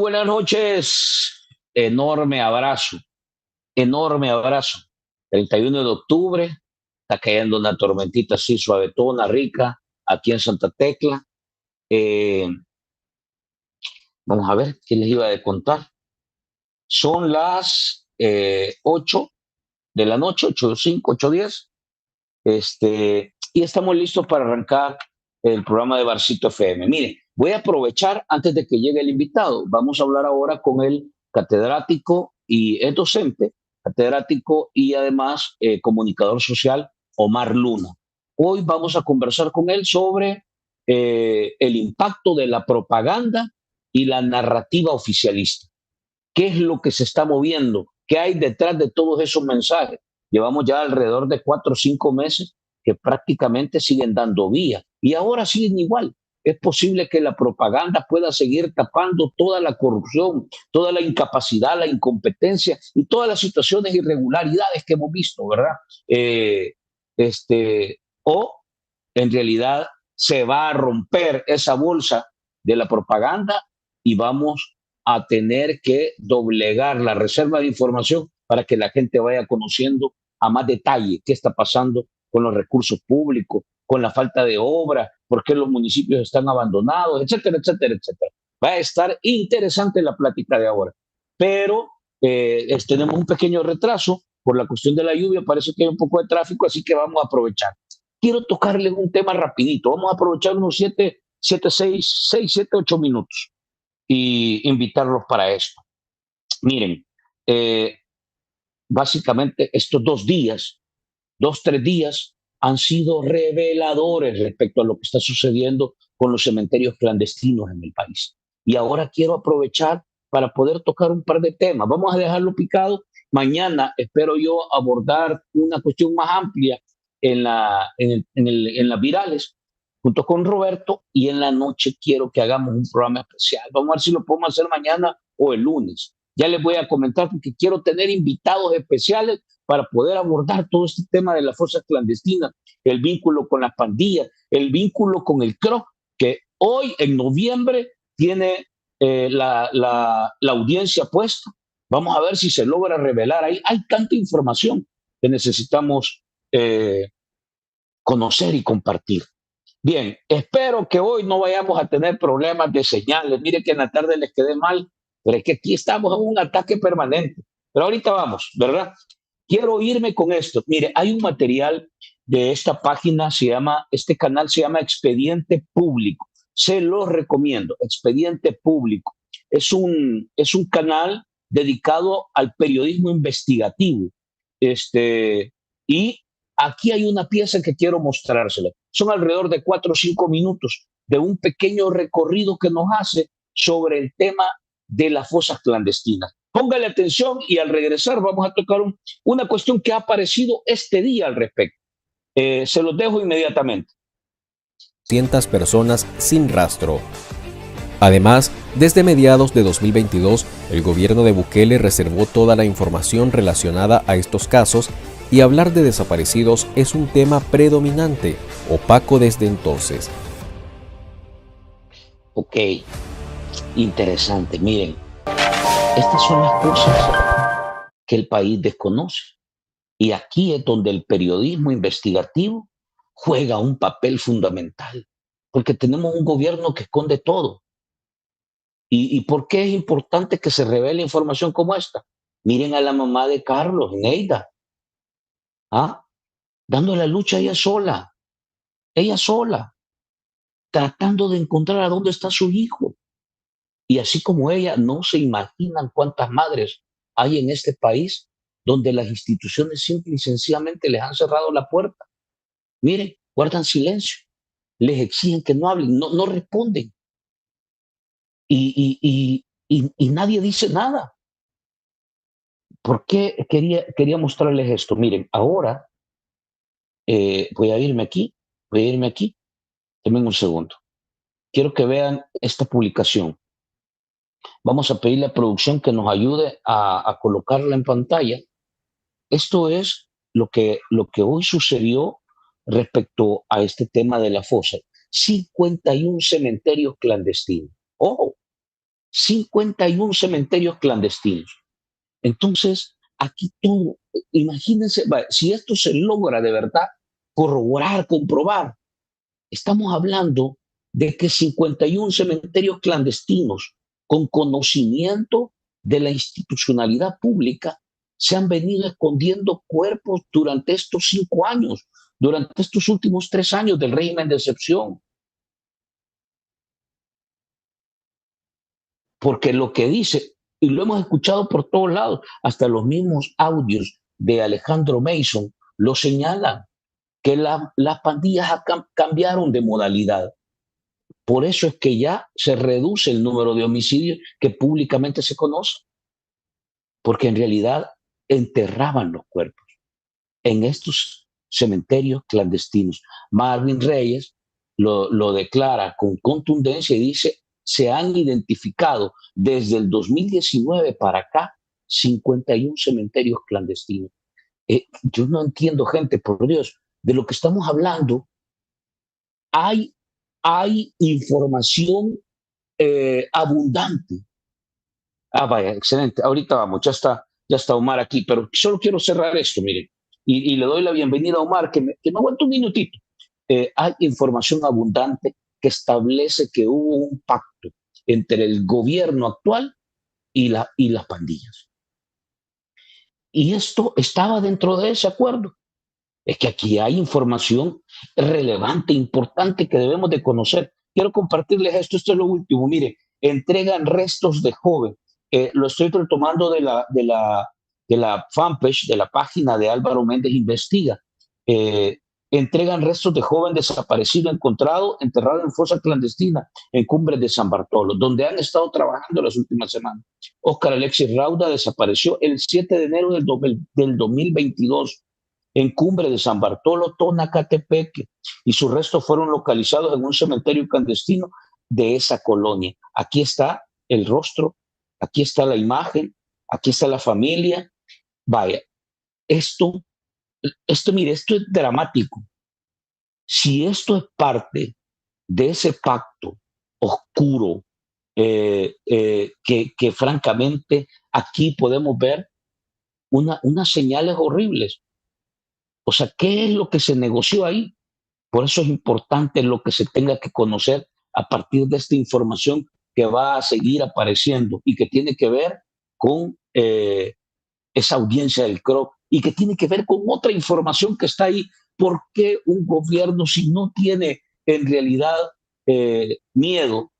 buenas noches. Enorme abrazo. 31 de octubre, está cayendo una tormentita así suavetona, rica, aquí en Santa Tecla. Eh, Vamos a ver qué les iba a contar. Son las 8 de la noche, 8:05, 8:10. Y estamos listos para arrancar el programa de Barcito FM. Mire, voy a aprovechar antes de que llegue el invitado. Vamos a hablar ahora con el catedrático y es docente, catedrático y además comunicador social Omar Luna. Hoy vamos a conversar con él sobre el impacto de la propaganda y la narrativa oficialista. ¿Qué es lo que se está moviendo? ¿Qué hay detrás de todos esos mensajes? Llevamos ya alrededor de 4 o 5 meses que prácticamente siguen dando vía y ahora siguen igual. Es posible que la propaganda pueda seguir tapando toda la corrupción, toda la incapacidad, la incompetencia y todas las situaciones de irregularidades que hemos visto, ¿verdad? Eh, o en realidad se va a romper esa bolsa de la propaganda y vamos a tener que doblegar la reserva de información para que la gente vaya conociendo a más detalle qué está pasando con los recursos públicos, con la falta de obra, por qué los municipios están abandonados, etcétera, etcétera, etcétera. Va a estar interesante la plática de ahora, pero tenemos un pequeño retraso por la cuestión de la lluvia, parece que hay un poco de tráfico, así que vamos a aprovechar. Quiero tocarles un tema rapidito, vamos a aprovechar unos 7, 8 minutos y invitarlos para esto. Miren, eh, básicamente estos 2 días, 2, 3 días, han sido reveladores respecto a lo que está sucediendo con los cementerios clandestinos en el país. Y ahora quiero aprovechar para poder tocar un par de temas. Vamos a dejarlo picado. Mañana espero yo abordar una cuestión más amplia en las virales junto con Roberto, y en la noche quiero que hagamos un programa especial. Vamos a ver si lo podemos hacer mañana o el lunes. Ya les voy a comentar porque quiero tener invitados especiales para poder abordar todo este tema de las fosas clandestinas, el vínculo con las pandillas, el vínculo con el CROC, que hoy en noviembre tiene la audiencia puesta. Vamos a ver si se logra revelar ahí. Hay tanta información que necesitamos conocer y compartir. Bien, espero que hoy no vayamos a tener problemas de señales. Mire que en la tarde les quedé mal, pero es que aquí estamos en un ataque permanente. Pero ahorita vamos, ¿verdad? Quiero irme con esto. Mire, hay un material de esta página, este canal se llama Expediente Público. Se lo recomiendo, Expediente Público. Es un canal dedicado al periodismo investigativo. Y aquí hay una pieza que quiero mostrársela. Son alrededor de 4 o 5 minutos de un pequeño recorrido que nos hace sobre el tema de las fosas clandestinas. Póngale atención y al regresar vamos a tocar una cuestión que ha aparecido este día al respecto. Se los dejo inmediatamente. 200 personas sin rastro. Además, desde mediados de 2022, el gobierno de Bukele reservó toda la información relacionada a estos casos y hablar de desaparecidos es un tema predominante, opaco desde entonces. Ok, interesante. Miren, estas son las cosas que el país desconoce. Y aquí es donde el periodismo investigativo juega un papel fundamental, porque tenemos un gobierno que esconde todo. ¿Y por qué es importante que se revele información como esta? Miren a la mamá de Carlos, Neida, ¿ah? Dando la lucha ella sola, tratando de encontrar a dónde está su hijo. Y así como ella, no se imaginan cuántas madres hay en este país donde las instituciones simple y sencillamente les han cerrado la puerta. Miren, guardan silencio, les exigen que no hablen, no responden. Y nadie dice nada. ¿Por qué quería mostrarles esto? Miren, ahora voy a irme aquí, denme un segundo. Quiero que vean esta publicación. Vamos a pedirle a producción que nos ayude a colocarla en pantalla. Esto es lo que hoy sucedió respecto a este tema de la fosa. 51 cementerios clandestinos. Ojo, 51 cementerios clandestinos. Entonces, aquí todo, imagínense, si esto se logra de verdad corroborar, comprobar, estamos hablando de que 51 cementerios clandestinos con conocimiento de la institucionalidad pública se han venido escondiendo cuerpos durante estos 5 años, durante estos últimos 3 años del régimen de excepción. Porque lo que dice, y lo hemos escuchado por todos lados, hasta los mismos audios de Alejandro Mason lo señalan, que las pandillas cambiaron de modalidad. Por eso es que ya se reduce el número de homicidios que públicamente se conoce, porque en realidad enterraban los cuerpos en estos cementerios clandestinos. Marvin Reyes lo declara con contundencia y dice, se han identificado desde el 2019 para acá 51 cementerios clandestinos. Yo no entiendo, gente, por Dios, de lo que estamos hablando. Hay información abundante. Vaya, excelente. Ahorita vamos, ya está Omar aquí, pero solo quiero cerrar esto, miren, y le doy la bienvenida a Omar, que me aguanta un minutito. Hay información abundante que establece que hubo un pacto entre el gobierno actual y las pandillas. Y esto estaba dentro de ese acuerdo. Es que aquí hay información relevante, importante que debemos de conocer. Quiero compartirles esto es lo último. Mire, entregan restos de joven. Lo estoy retomando de la fanpage, de la página de Álvaro Méndez Investiga. Entregan restos de joven desaparecido, encontrado, enterrado en fosa clandestina en Cumbres de San Bartolo, donde han estado trabajando las últimas semanas. Óscar Alexis Rauda desapareció el 7 de enero del 2022 en Cumbre de San Bartolo, Tonacatepeque, y sus restos fueron localizados en un cementerio clandestino de esa colonia. Aquí está el rostro, aquí está la imagen, aquí está la familia. Vaya, esto, mire, esto es dramático. Si esto es parte de ese pacto oscuro, que francamente aquí podemos ver unas señales horribles. O sea, ¿qué es lo que se negoció ahí? Por eso es importante lo que se tenga que conocer a partir de esta información que va a seguir apareciendo y que tiene que ver con esa audiencia del CRO y que tiene que ver con otra información que está ahí. ¿Por qué un gobierno, si no tiene en realidad miedo,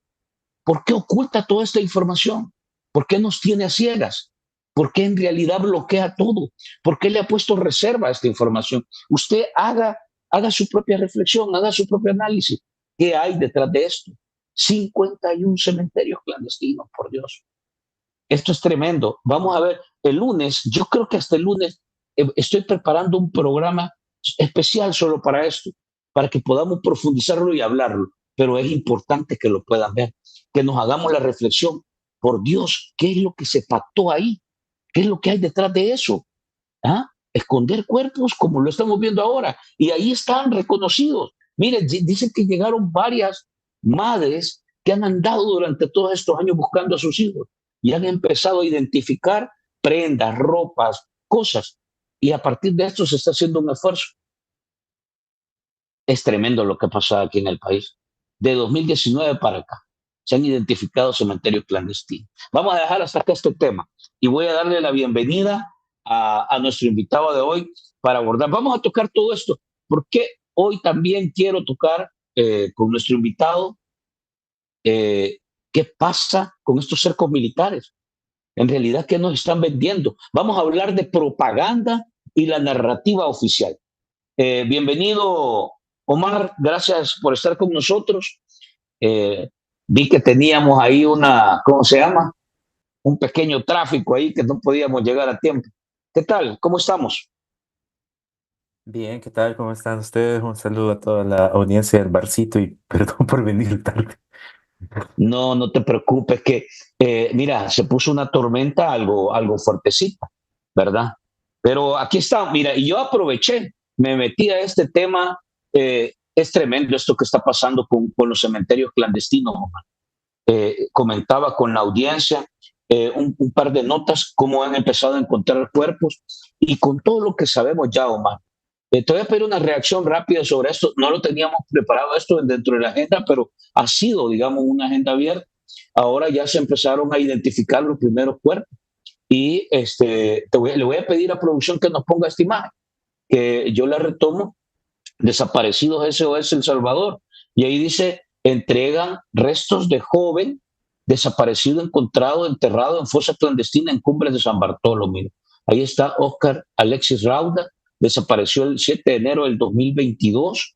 por qué oculta toda esta información? ¿Por qué nos tiene a ciegas? ¿Por qué en realidad bloquea todo? ¿Por qué le ha puesto reserva a esta información? Usted haga su propia reflexión, haga su propio análisis. ¿Qué hay detrás de esto? 51 cementerios clandestinos, por Dios. Esto es tremendo. Vamos a ver, el lunes, yo creo que hasta el lunes estoy preparando un programa especial solo para esto, para que podamos profundizarlo y hablarlo. Pero es importante que lo puedan ver, que nos hagamos la reflexión. Por Dios, ¿qué es lo que se pactó ahí? ¿Qué es lo que hay detrás de eso? ¿Ah? Esconder cuerpos como lo estamos viendo ahora. Y ahí están reconocidos. Miren, dicen que llegaron varias madres que han andado durante todos estos años buscando a sus hijos y han empezado a identificar prendas, ropas, cosas. Y a partir de esto se está haciendo un esfuerzo. Es tremendo lo que ha pasado aquí en el país. De 2019 para acá se han identificado cementerios clandestinos. Vamos a dejar hasta acá este tema y voy a darle la bienvenida a nuestro invitado de hoy para abordar. Vamos a tocar todo esto porque hoy también quiero tocar con nuestro invitado qué pasa con estos cercos militares. En realidad, ¿qué nos están vendiendo? Vamos a hablar de propaganda y la narrativa oficial. Bienvenido, Omar, gracias por estar con nosotros. Vi que teníamos ahí ¿cómo se llama? Un pequeño tráfico ahí que no podíamos llegar a tiempo. ¿Qué tal? ¿Cómo estamos? Bien, ¿qué tal? ¿Cómo están ustedes? Un saludo a toda la audiencia del barcito y perdón por venir tarde. No, no te preocupes que, mira, se puso una tormenta algo fuertecita, ¿verdad? Pero aquí está, mira, y yo aproveché, me metí a este tema. Es tremendo esto que está pasando con los cementerios clandestinos, Omar. comentaba con la audiencia un par de notas, cómo han empezado a encontrar cuerpos y con todo lo que sabemos ya, Omar. Te voy a pedir una reacción rápida sobre esto. No lo teníamos preparado esto dentro de la agenda, pero ha sido, digamos, una agenda abierta. Ahora ya se empezaron a identificar los primeros cuerpos y le voy a pedir a producción que nos ponga esta imagen, que yo la retomo, desaparecidos SOS El Salvador. Y ahí dice, entregan restos de joven desaparecido, encontrado, enterrado en fosa clandestina en Cumbres de San Bartolomé. Ahí está Oscar Alexis Rauda, desapareció el 7 de enero del 2022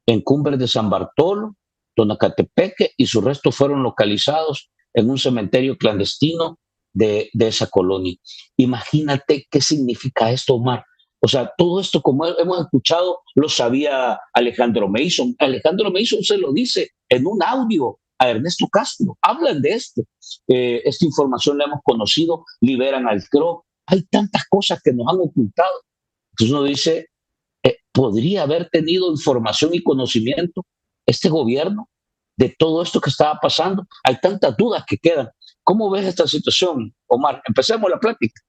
en Cumbres de San Bartolo, Tonacatepeque, y sus restos fueron localizados en un cementerio clandestino de esa colonia. Imagínate qué significa esto, Omar. O sea, todo esto, como hemos escuchado, lo sabía Alejandro Mason. Alejandro Mason se lo dice en un audio a Ernesto Castro. Hablan de esto. Esta información la hemos conocido, liberan al CRO. Hay tantas cosas que nos han ocultado. Entonces uno dice, ¿podría haber tenido información y conocimiento este gobierno de todo esto que estaba pasando? Hay tantas dudas que quedan. ¿Cómo ves esta situación, Omar? Empecemos la plática.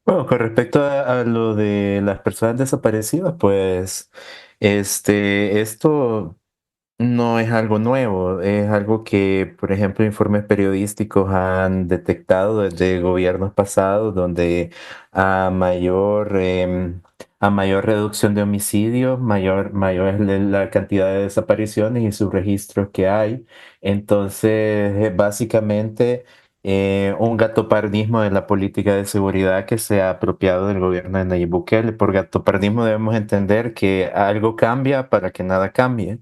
Bueno, con respecto a lo de las personas desaparecidas, pues, esto no es algo nuevo, es algo que, por ejemplo, informes periodísticos han detectado desde gobiernos pasados, donde a mayor, a mayor reducción de homicidios, mayor es la cantidad de desapariciones y sus registros que hay. Entonces, básicamente, un gatopardismo de la política de seguridad que se ha apropiado del gobierno de Nayib Bukele. Por gatopardismo debemos entender que algo cambia para que nada cambie.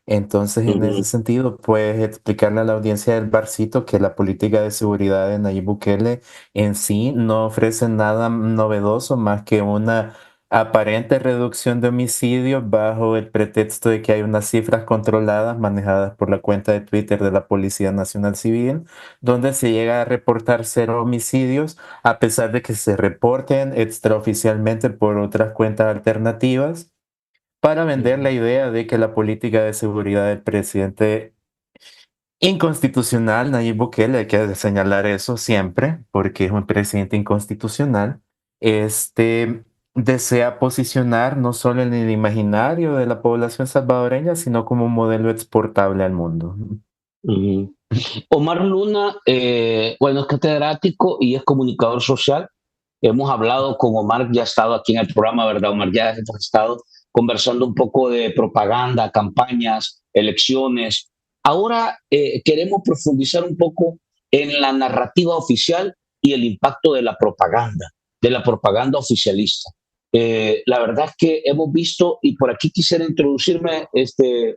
Entonces, en ese Uh-huh. sentido, puedes explicarle a la audiencia del Barcito que la política de seguridad de Nayib Bukele en sí no ofrece nada novedoso más que una aparente reducción de homicidios bajo el pretexto de que hay unas cifras controladas manejadas por la cuenta de Twitter de la Policía Nacional Civil, donde se llega a reportar 0 homicidios, a pesar de que se reporten extraoficialmente por otras cuentas alternativas para vender la Uh-huh. idea de que la política de seguridad del presidente inconstitucional, Nayib Bukele, hay que señalar eso siempre, porque es un presidente inconstitucional, este, desea posicionar no solo en el imaginario de la población salvadoreña, sino como un modelo exportable al mundo. Uh-huh. Omar Luna, bueno, es catedrático y es comunicador social. Hemos hablado con Omar, ya ha estado aquí en el programa, ¿verdad, Omar? Ya hemos estado conversando un poco de propaganda, campañas, elecciones. Ahora queremos profundizar un poco en la narrativa oficial y el impacto de la propaganda oficialista. La verdad es que hemos visto, y por aquí quisiera introducirme,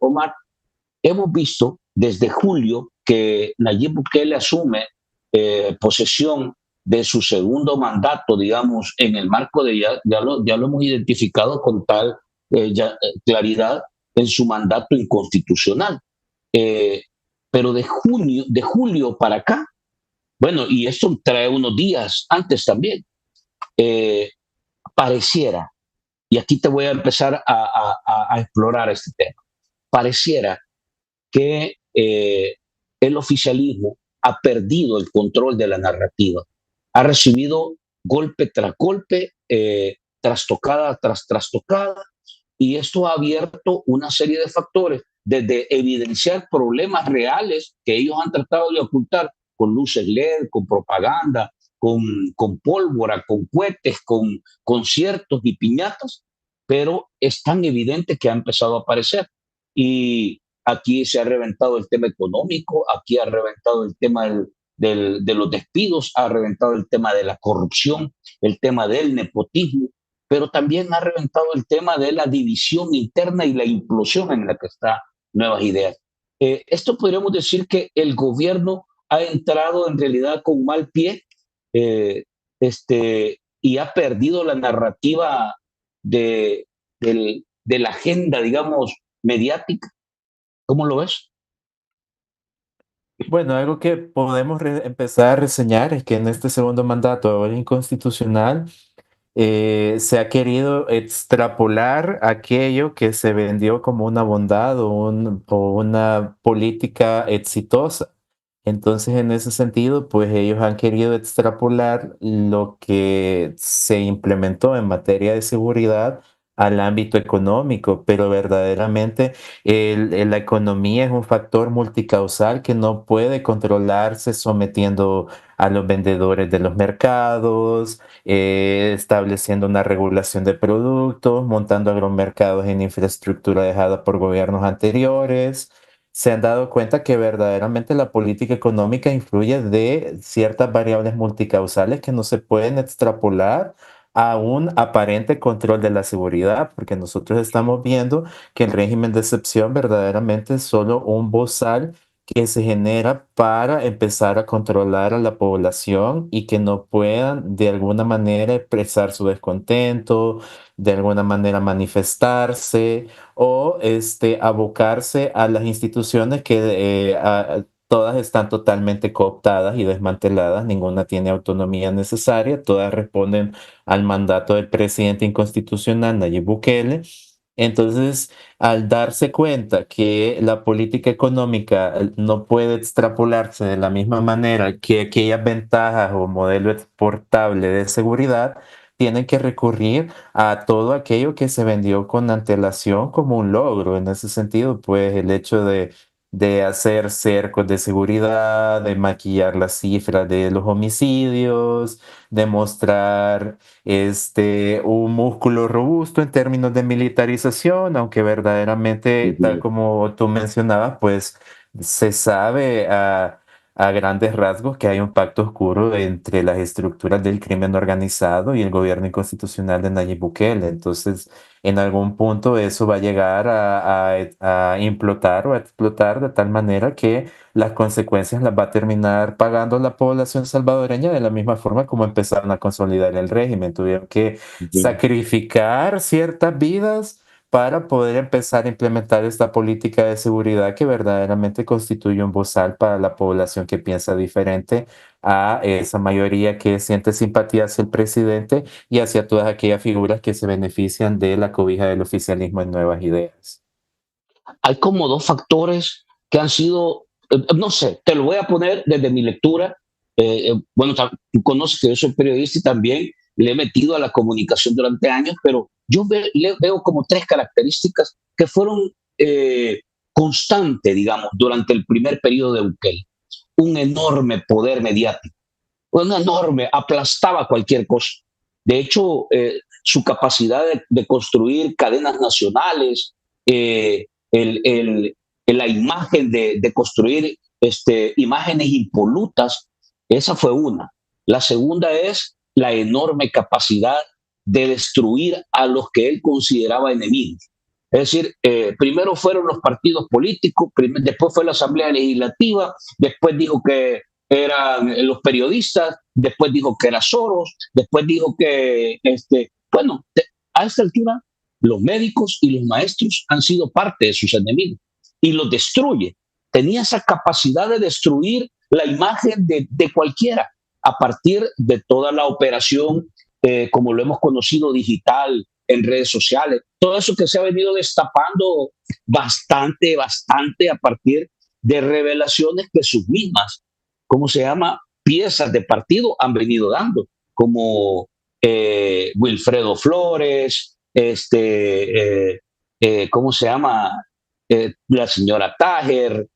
Omar, hemos visto desde julio que Nayib Bukele asume posesión de su segundo mandato, digamos, en el marco de, ya lo hemos identificado con tal claridad, en su mandato inconstitucional. Eh, pero de julio para acá, bueno, y esto trae unos días antes también, eh, pareciera, y aquí te voy a empezar a explorar este tema, pareciera que el oficialismo ha perdido el control de la narrativa, ha recibido golpe tras golpe, trastocada tras trastocada, y esto ha abierto una serie de factores, desde evidenciar problemas reales que ellos han tratado de ocultar con luces LED, con propaganda, con pólvora, con cohetes, con conciertos y piñatas, pero es tan evidente que ha empezado a aparecer. Y aquí se ha reventado el tema económico, aquí ha reventado el tema de los despidos, ha reventado el tema de la corrupción, el tema del nepotismo, pero también ha reventado el tema de la división interna y la implosión en la que está Nuevas Ideas. Esto podríamos decir que el gobierno ha entrado en realidad con mal pie, eh, y ha perdido la narrativa de la agenda, digamos, mediática. ¿Cómo lo ves? Bueno, algo que podemos empezar a reseñar es que en este segundo mandato ahora inconstitucional, se ha querido extrapolar aquello que se vendió como una bondad o una política exitosa. Entonces, en ese sentido, pues ellos han querido extrapolar lo que se implementó en materia de seguridad al ámbito económico, pero verdaderamente la economía es un factor multicausal que no puede controlarse sometiendo a los vendedores de los mercados, estableciendo una regulación de productos, montando agromercados en infraestructura dejada por gobiernos anteriores. Se han dado cuenta que verdaderamente la política económica influye de ciertas variables multicausales que no se pueden extrapolar a un aparente control de la seguridad, porque nosotros estamos viendo que el régimen de excepción verdaderamente es solo un bozal que se genera para empezar a controlar a la población y que no puedan de alguna manera expresar su descontento, de alguna manera manifestarse o abocarse a las instituciones que todas están totalmente cooptadas y desmanteladas, ninguna tiene autonomía necesaria, todas responden al mandato del presidente inconstitucional Nayib Bukele. Entonces, al darse cuenta que la política económica no puede extrapolarse de la misma manera que aquellas ventajas o modelo exportable de seguridad, tienen que recurrir a todo aquello que se vendió con antelación como un logro. En ese sentido, pues el hecho de hacer cercos de seguridad, de maquillar las cifras de los homicidios, de mostrar un músculo robusto en términos de militarización, aunque verdaderamente, tal Ujú. como tú mencionabas, pues se sabe a grandes rasgos que hay un pacto oscuro entre las estructuras del crimen organizado y el gobierno inconstitucional de Nayib Bukele. Entonces, en algún punto eso va a llegar a implotar o a explotar de tal manera que las consecuencias las va a terminar pagando la población salvadoreña de la misma forma como empezaron a consolidar el régimen. Tuvieron que Ujú. sacrificar ciertas vidas para poder empezar a implementar esta política de seguridad que verdaderamente constituye un bozal para la población que piensa diferente a esa mayoría que siente simpatía hacia el presidente y hacia todas aquellas figuras que se benefician de la cobija del oficialismo en nuevas ideas. Hay como dos factores que han sido, no sé, te lo voy a poner desde mi lectura. Bueno, tú conoces que yo soy periodista y también le he metido a la comunicación durante años, pero veo como tres características que fueron constantes, digamos, durante el primer periodo de Bukele. Un enorme poder mediático, un enorme, aplastaba cualquier cosa. De hecho, su capacidad de construir cadenas nacionales, la imagen de construir imágenes impolutas, esa fue una. La segunda es la enorme capacidad de destruir a los que él consideraba enemigos. Es decir, primero fueron los partidos políticos, después fue la Asamblea Legislativa, después dijo que eran los periodistas, después dijo que era Soros, después dijo que, bueno, a esta altura los médicos y los maestros han sido parte de sus enemigos y los destruye. Tenía esa capacidad de destruir la imagen de cualquiera a partir de toda la operación, como lo hemos conocido, digital, en redes sociales, todo eso que se ha venido destapando bastante a partir de revelaciones que sus mismas, ¿cómo se llama? Piezas de partido han venido dando, como Wilfredo Flores, ¿cómo se llama? La señora Tajer,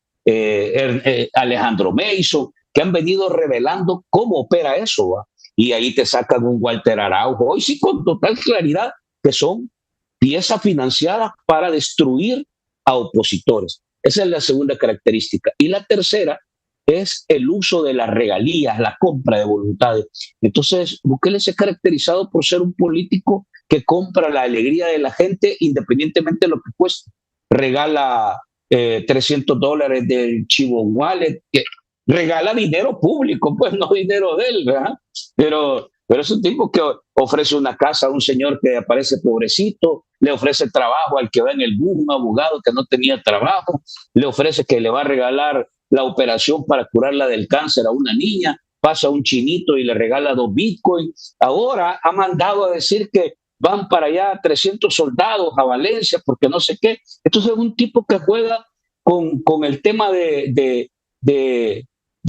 Alejandro Mason, que han venido revelando cómo opera eso, ¿va? Y ahí te sacan un Walter Araujo, hoy sí con total claridad, que son piezas financiadas para destruir a opositores. Esa es la segunda característica. Y la tercera es el uso de las regalías, la compra de voluntades. Entonces, Bukele se ha caracterizado por ser un político que compra la alegría de la gente independientemente de lo que cueste. Regala $300 del Chivo Wallet, que regala dinero público, pues no dinero de él, ¿verdad? Pero es un tipo que ofrece una casa a un señor que aparece pobrecito, le ofrece trabajo al que va en el bus, un abogado que no tenía trabajo, le ofrece que le va a regalar la operación para curarla del cáncer a una niña. pasa un chinito y le regala 2 bitcoins. Ahora ha mandado a decir que van para allá 300 soldados a Valencia porque no sé qué. Entonces es un tipo que juega con el tema de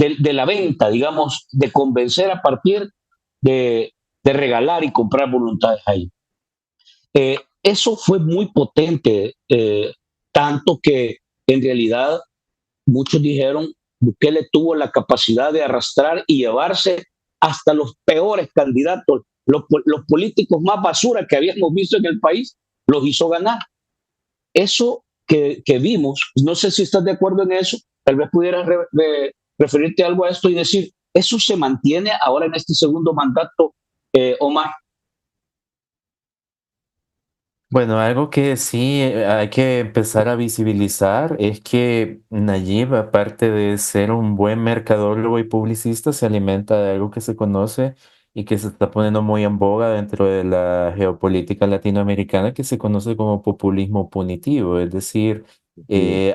la venta, digamos, de convencer a partir de regalar y comprar voluntades ahí. Eso fue muy potente, tanto que en realidad muchos dijeron Bukele tuvo la capacidad de arrastrar y llevarse hasta los peores candidatos, los políticos más basura que habíamos visto en el país, los hizo ganar. Eso que vimos, no sé si estás de acuerdo en eso, tal vez pudieras referirte algo a esto y decir, ¿eso se mantiene ahora en este segundo mandato, Omar? Bueno, algo que sí hay que empezar a visibilizar es que Nayib, aparte de ser un buen mercadólogo y publicista, se alimenta de algo que se conoce y que se está poniendo muy en boga dentro de la geopolítica latinoamericana, que se conoce como populismo punitivo, es decir,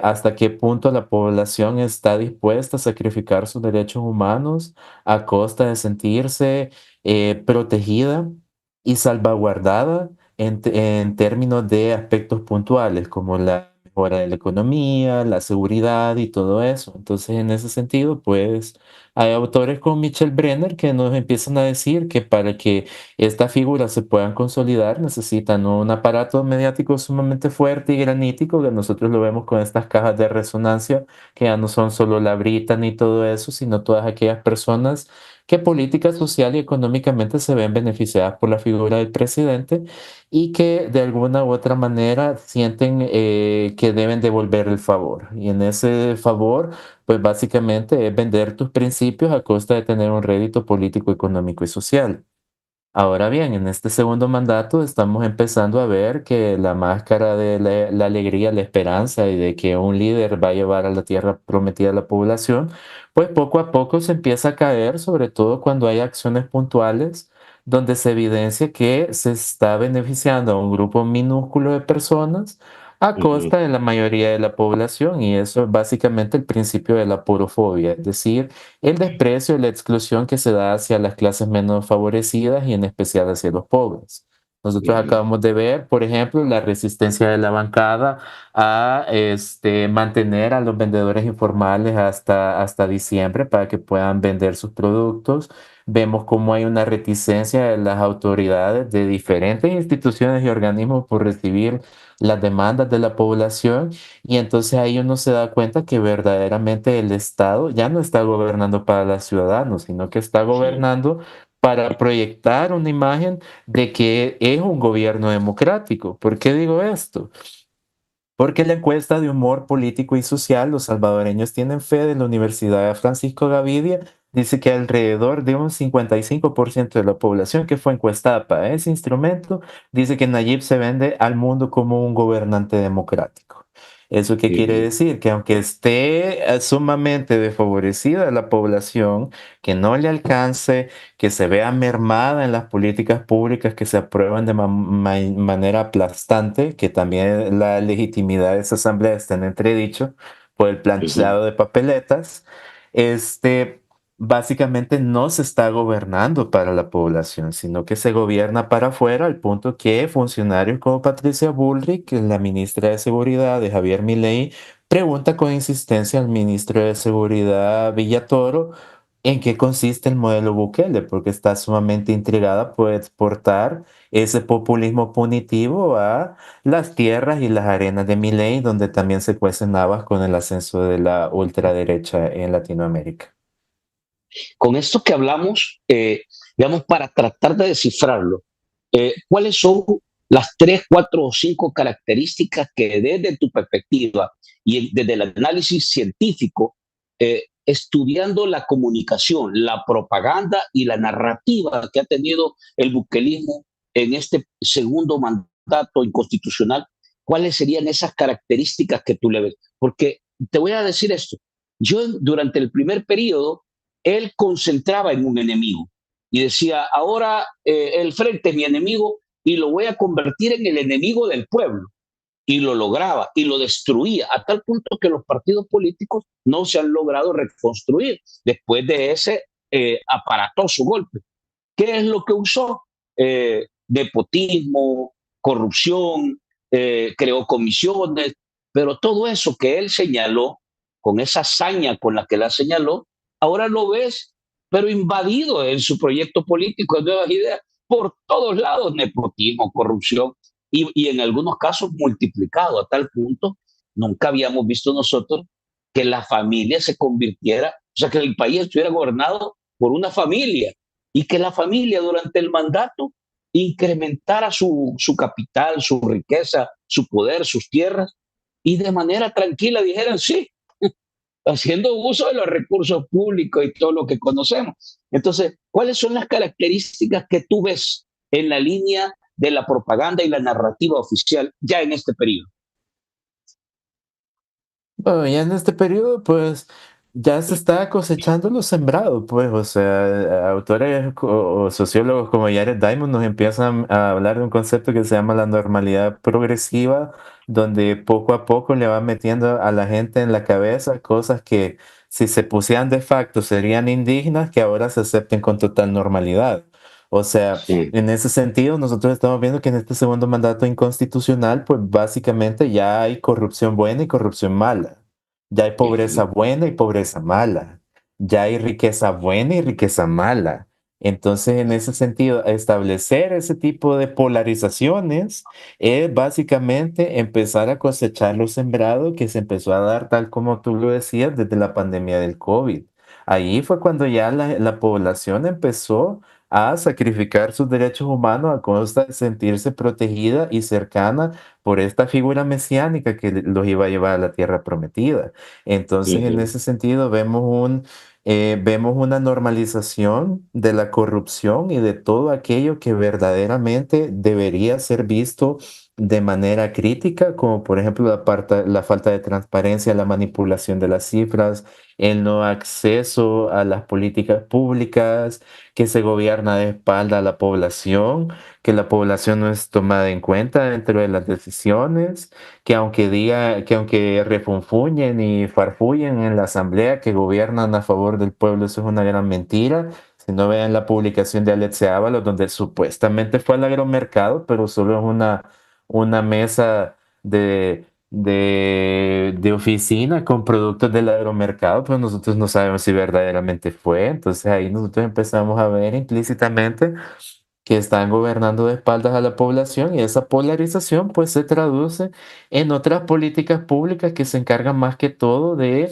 hasta qué punto la población está dispuesta a sacrificar sus derechos humanos a costa de sentirse protegida y salvaguardada en términos de aspectos puntuales, como la mejora de la economía, la seguridad y todo eso. Entonces, en ese sentido, pues hay autores como Michel Brenner que nos empiezan a decir que para que estas figuras se puedan consolidar necesitan un aparato mediático sumamente fuerte y granítico, que nosotros lo vemos con estas cajas de resonancia, que ya no son solo la Brita ni todo eso, sino todas aquellas personas que política, social y económicamente se ven beneficiadas por la figura del presidente y que de alguna u otra manera sienten que deben devolver el favor. Y en ese favor, pues básicamente es vender tus principios a costa de tener un rédito político, económico y social. Ahora bien, en este segundo mandato estamos empezando a ver que la máscara de la alegría, la esperanza y de que un líder va a llevar a la tierra prometida a la población, pues poco a poco se empieza a caer, sobre todo cuando hay acciones puntuales donde se evidencia que se está beneficiando a un grupo minúsculo de personas a costa de la mayoría de la población, y eso es básicamente el principio de la porofobia, es decir, el desprecio y la exclusión que se da hacia las clases menos favorecidas y en especial hacia los pobres. Nosotros acabamos de ver, por ejemplo, la resistencia de la bancada a mantener a los vendedores informales hasta diciembre para que puedan vender sus productos. Vemos cómo hay una reticencia de las autoridades de diferentes instituciones y organismos por recibir las demandas de la población, y entonces ahí uno se da cuenta que verdaderamente el Estado ya no está gobernando para los ciudadanos, sino que está gobernando para proyectar una imagen de que es un gobierno democrático. ¿Por qué digo esto? Porque en la encuesta de humor político y social, los salvadoreños tienen fe de la Universidad Francisco Gavidia, dice que alrededor de un 55% de la población que fue encuestada para ese instrumento dice que Nayib se vende al mundo como un gobernante democrático. ¿Eso qué quiere decir? Que aunque esté sumamente desfavorecida la población, que no le alcance, que se vea mermada en las políticas públicas que se aprueban de manera aplastante, que también la legitimidad de esa asamblea está en entredicho por el planchado de papeletas, este, básicamente no se está gobernando para la población, sino que se gobierna para afuera, al punto que funcionarios como Patricia Bullrich, que es la ministra de Seguridad de Javier Milei, pregunta con insistencia al ministro de Seguridad Villatoro en qué consiste el modelo Bukele, porque está sumamente intrigada por exportar ese populismo punitivo a las tierras y las arenas de Milei, donde también se cuecen habas con el ascenso de la ultraderecha en Latinoamérica. Con esto que hablamos, digamos, para tratar de descifrarlo, ¿cuáles son las 3, 4 o 5 características que desde tu perspectiva y desde el análisis científico, estudiando la comunicación, la propaganda y la narrativa que ha tenido el buquelismo en este segundo mandato inconstitucional, cuáles serían esas características que tú le ves? Porque te voy a decir esto, yo durante el primer periodo él concentraba en un enemigo y decía, ahora el frente es mi enemigo y lo voy a convertir en el enemigo del pueblo. Y lo lograba y lo destruía a tal punto que los partidos políticos no se han logrado reconstruir después de ese aparatoso golpe. ¿Qué es lo que usó? Nepotismo, corrupción, creó comisiones, pero todo eso que él señaló, con esa hazaña con la que la señaló, ahora lo ves, pero invadido en su proyecto político de nuevas ideas, por todos lados, nepotismo, corrupción, y en algunos casos multiplicado a tal punto, nunca habíamos visto nosotros que la familia se convirtiera, o sea, que el país estuviera gobernado por una familia y que la familia durante el mandato incrementara su capital, su riqueza, su poder, sus tierras, y de manera tranquila dijeran sí, haciendo uso de los recursos públicos y todo lo que conocemos. Entonces, ¿cuáles son las características que tú ves en la línea de la propaganda y la narrativa oficial ya en este periodo? Bueno, ya en este periodo, pues ya se está cosechando lo sembrado, pues, o sea, autores o sociólogos como Jared Diamond nos empiezan a hablar de un concepto que se llama la normalidad progresiva, donde poco a poco le van metiendo a la gente en la cabeza cosas que si se pusieran de facto serían indignas, que ahora se acepten con total normalidad. O sea, Sí, en ese sentido, nosotros estamos viendo que en este segundo mandato inconstitucional, pues básicamente ya hay corrupción buena y corrupción mala. Ya hay pobreza buena y pobreza mala. Ya hay riqueza buena y riqueza mala. Entonces, en ese sentido, establecer ese tipo de polarizaciones es básicamente empezar a cosechar lo sembrado que se empezó a dar, tal como tú lo decías, desde la pandemia del COVID. Ahí fue cuando ya la población empezó a sacrificar sus derechos humanos a costa de sentirse protegida y cercana por esta figura mesiánica que los iba a llevar a la tierra prometida. Entonces, en ese sentido, vemos una normalización de la corrupción y de todo aquello que verdaderamente debería ser visto de manera crítica, como por ejemplo la falta de transparencia, la manipulación de las cifras, el no acceso a las políticas públicas, que se gobierna de espalda a la población, que la población no es tomada en cuenta dentro de las decisiones, que aunque refunfuñen y farfullen en la asamblea que gobiernan a favor del pueblo, eso es una gran mentira. Si no vean la publicación de Alexia Ábalos, donde supuestamente fue al agromercado, pero solo es una mesa de oficina con productos del agromercado, pues nosotros no sabemos si verdaderamente fue. Entonces ahí nosotros empezamos a ver implícitamente que están gobernando de espaldas a la población y esa polarización pues se traduce en otras políticas públicas que se encargan más que todo de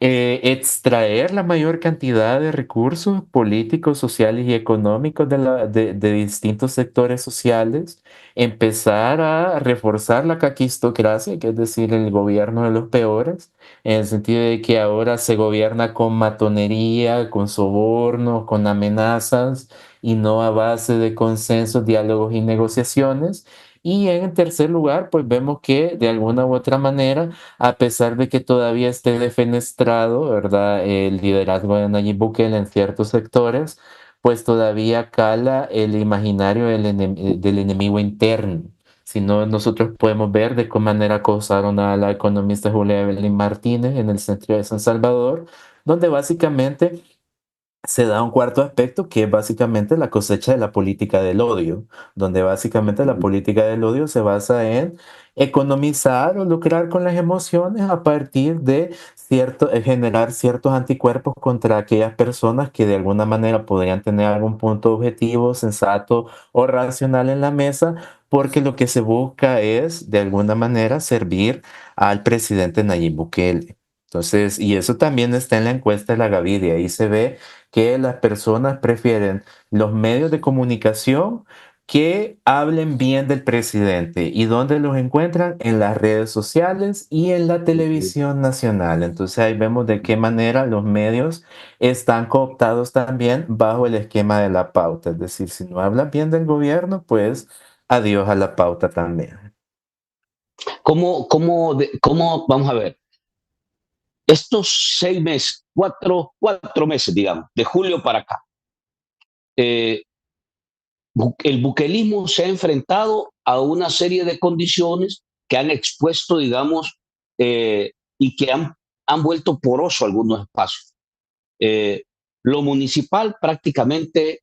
extraer la mayor cantidad de recursos políticos, sociales y económicos de distintos sectores sociales, empezar a reforzar la caquistocracia, que es decir, el gobierno de los peores, en el sentido de que ahora se gobierna con matonería, con sobornos, con amenazas y no a base de consensos, diálogos y negociaciones. Y en tercer lugar, pues vemos que de alguna u otra manera, a pesar de que todavía esté defenestrado, ¿verdad? El liderazgo de Nayib Bukele en ciertos sectores, pues todavía cala el imaginario del enemigo interno. Si no, nosotros podemos ver de qué manera acosaron a la economista Julia Evelyn Martínez en el centro de San Salvador, donde básicamente se da un cuarto aspecto que es básicamente la cosecha de la política del odio, donde básicamente la política del odio se basa en economizar o lucrar con las emociones a partir de generar ciertos anticuerpos contra aquellas personas que de alguna manera podrían tener algún punto objetivo, sensato o racional en la mesa, porque lo que se busca es de alguna manera servir al presidente Nayib Bukele. Entonces, y eso también está en la encuesta de la Gavidia, ahí se ve que las personas prefieren los medios de comunicación que hablen bien del presidente. ¿Y dónde los encuentran? En las redes sociales y en la televisión nacional. Entonces ahí vemos de qué manera los medios están cooptados también bajo el esquema de la pauta. Es decir, si no hablan bien del gobierno, pues adiós a la pauta también. Vamos a ver, estos 6 meses, cuatro meses, digamos, de julio para acá, eh, el buquelismo se ha enfrentado a una serie de condiciones que han expuesto, digamos, y que han vuelto poroso algunos espacios. Lo municipal prácticamente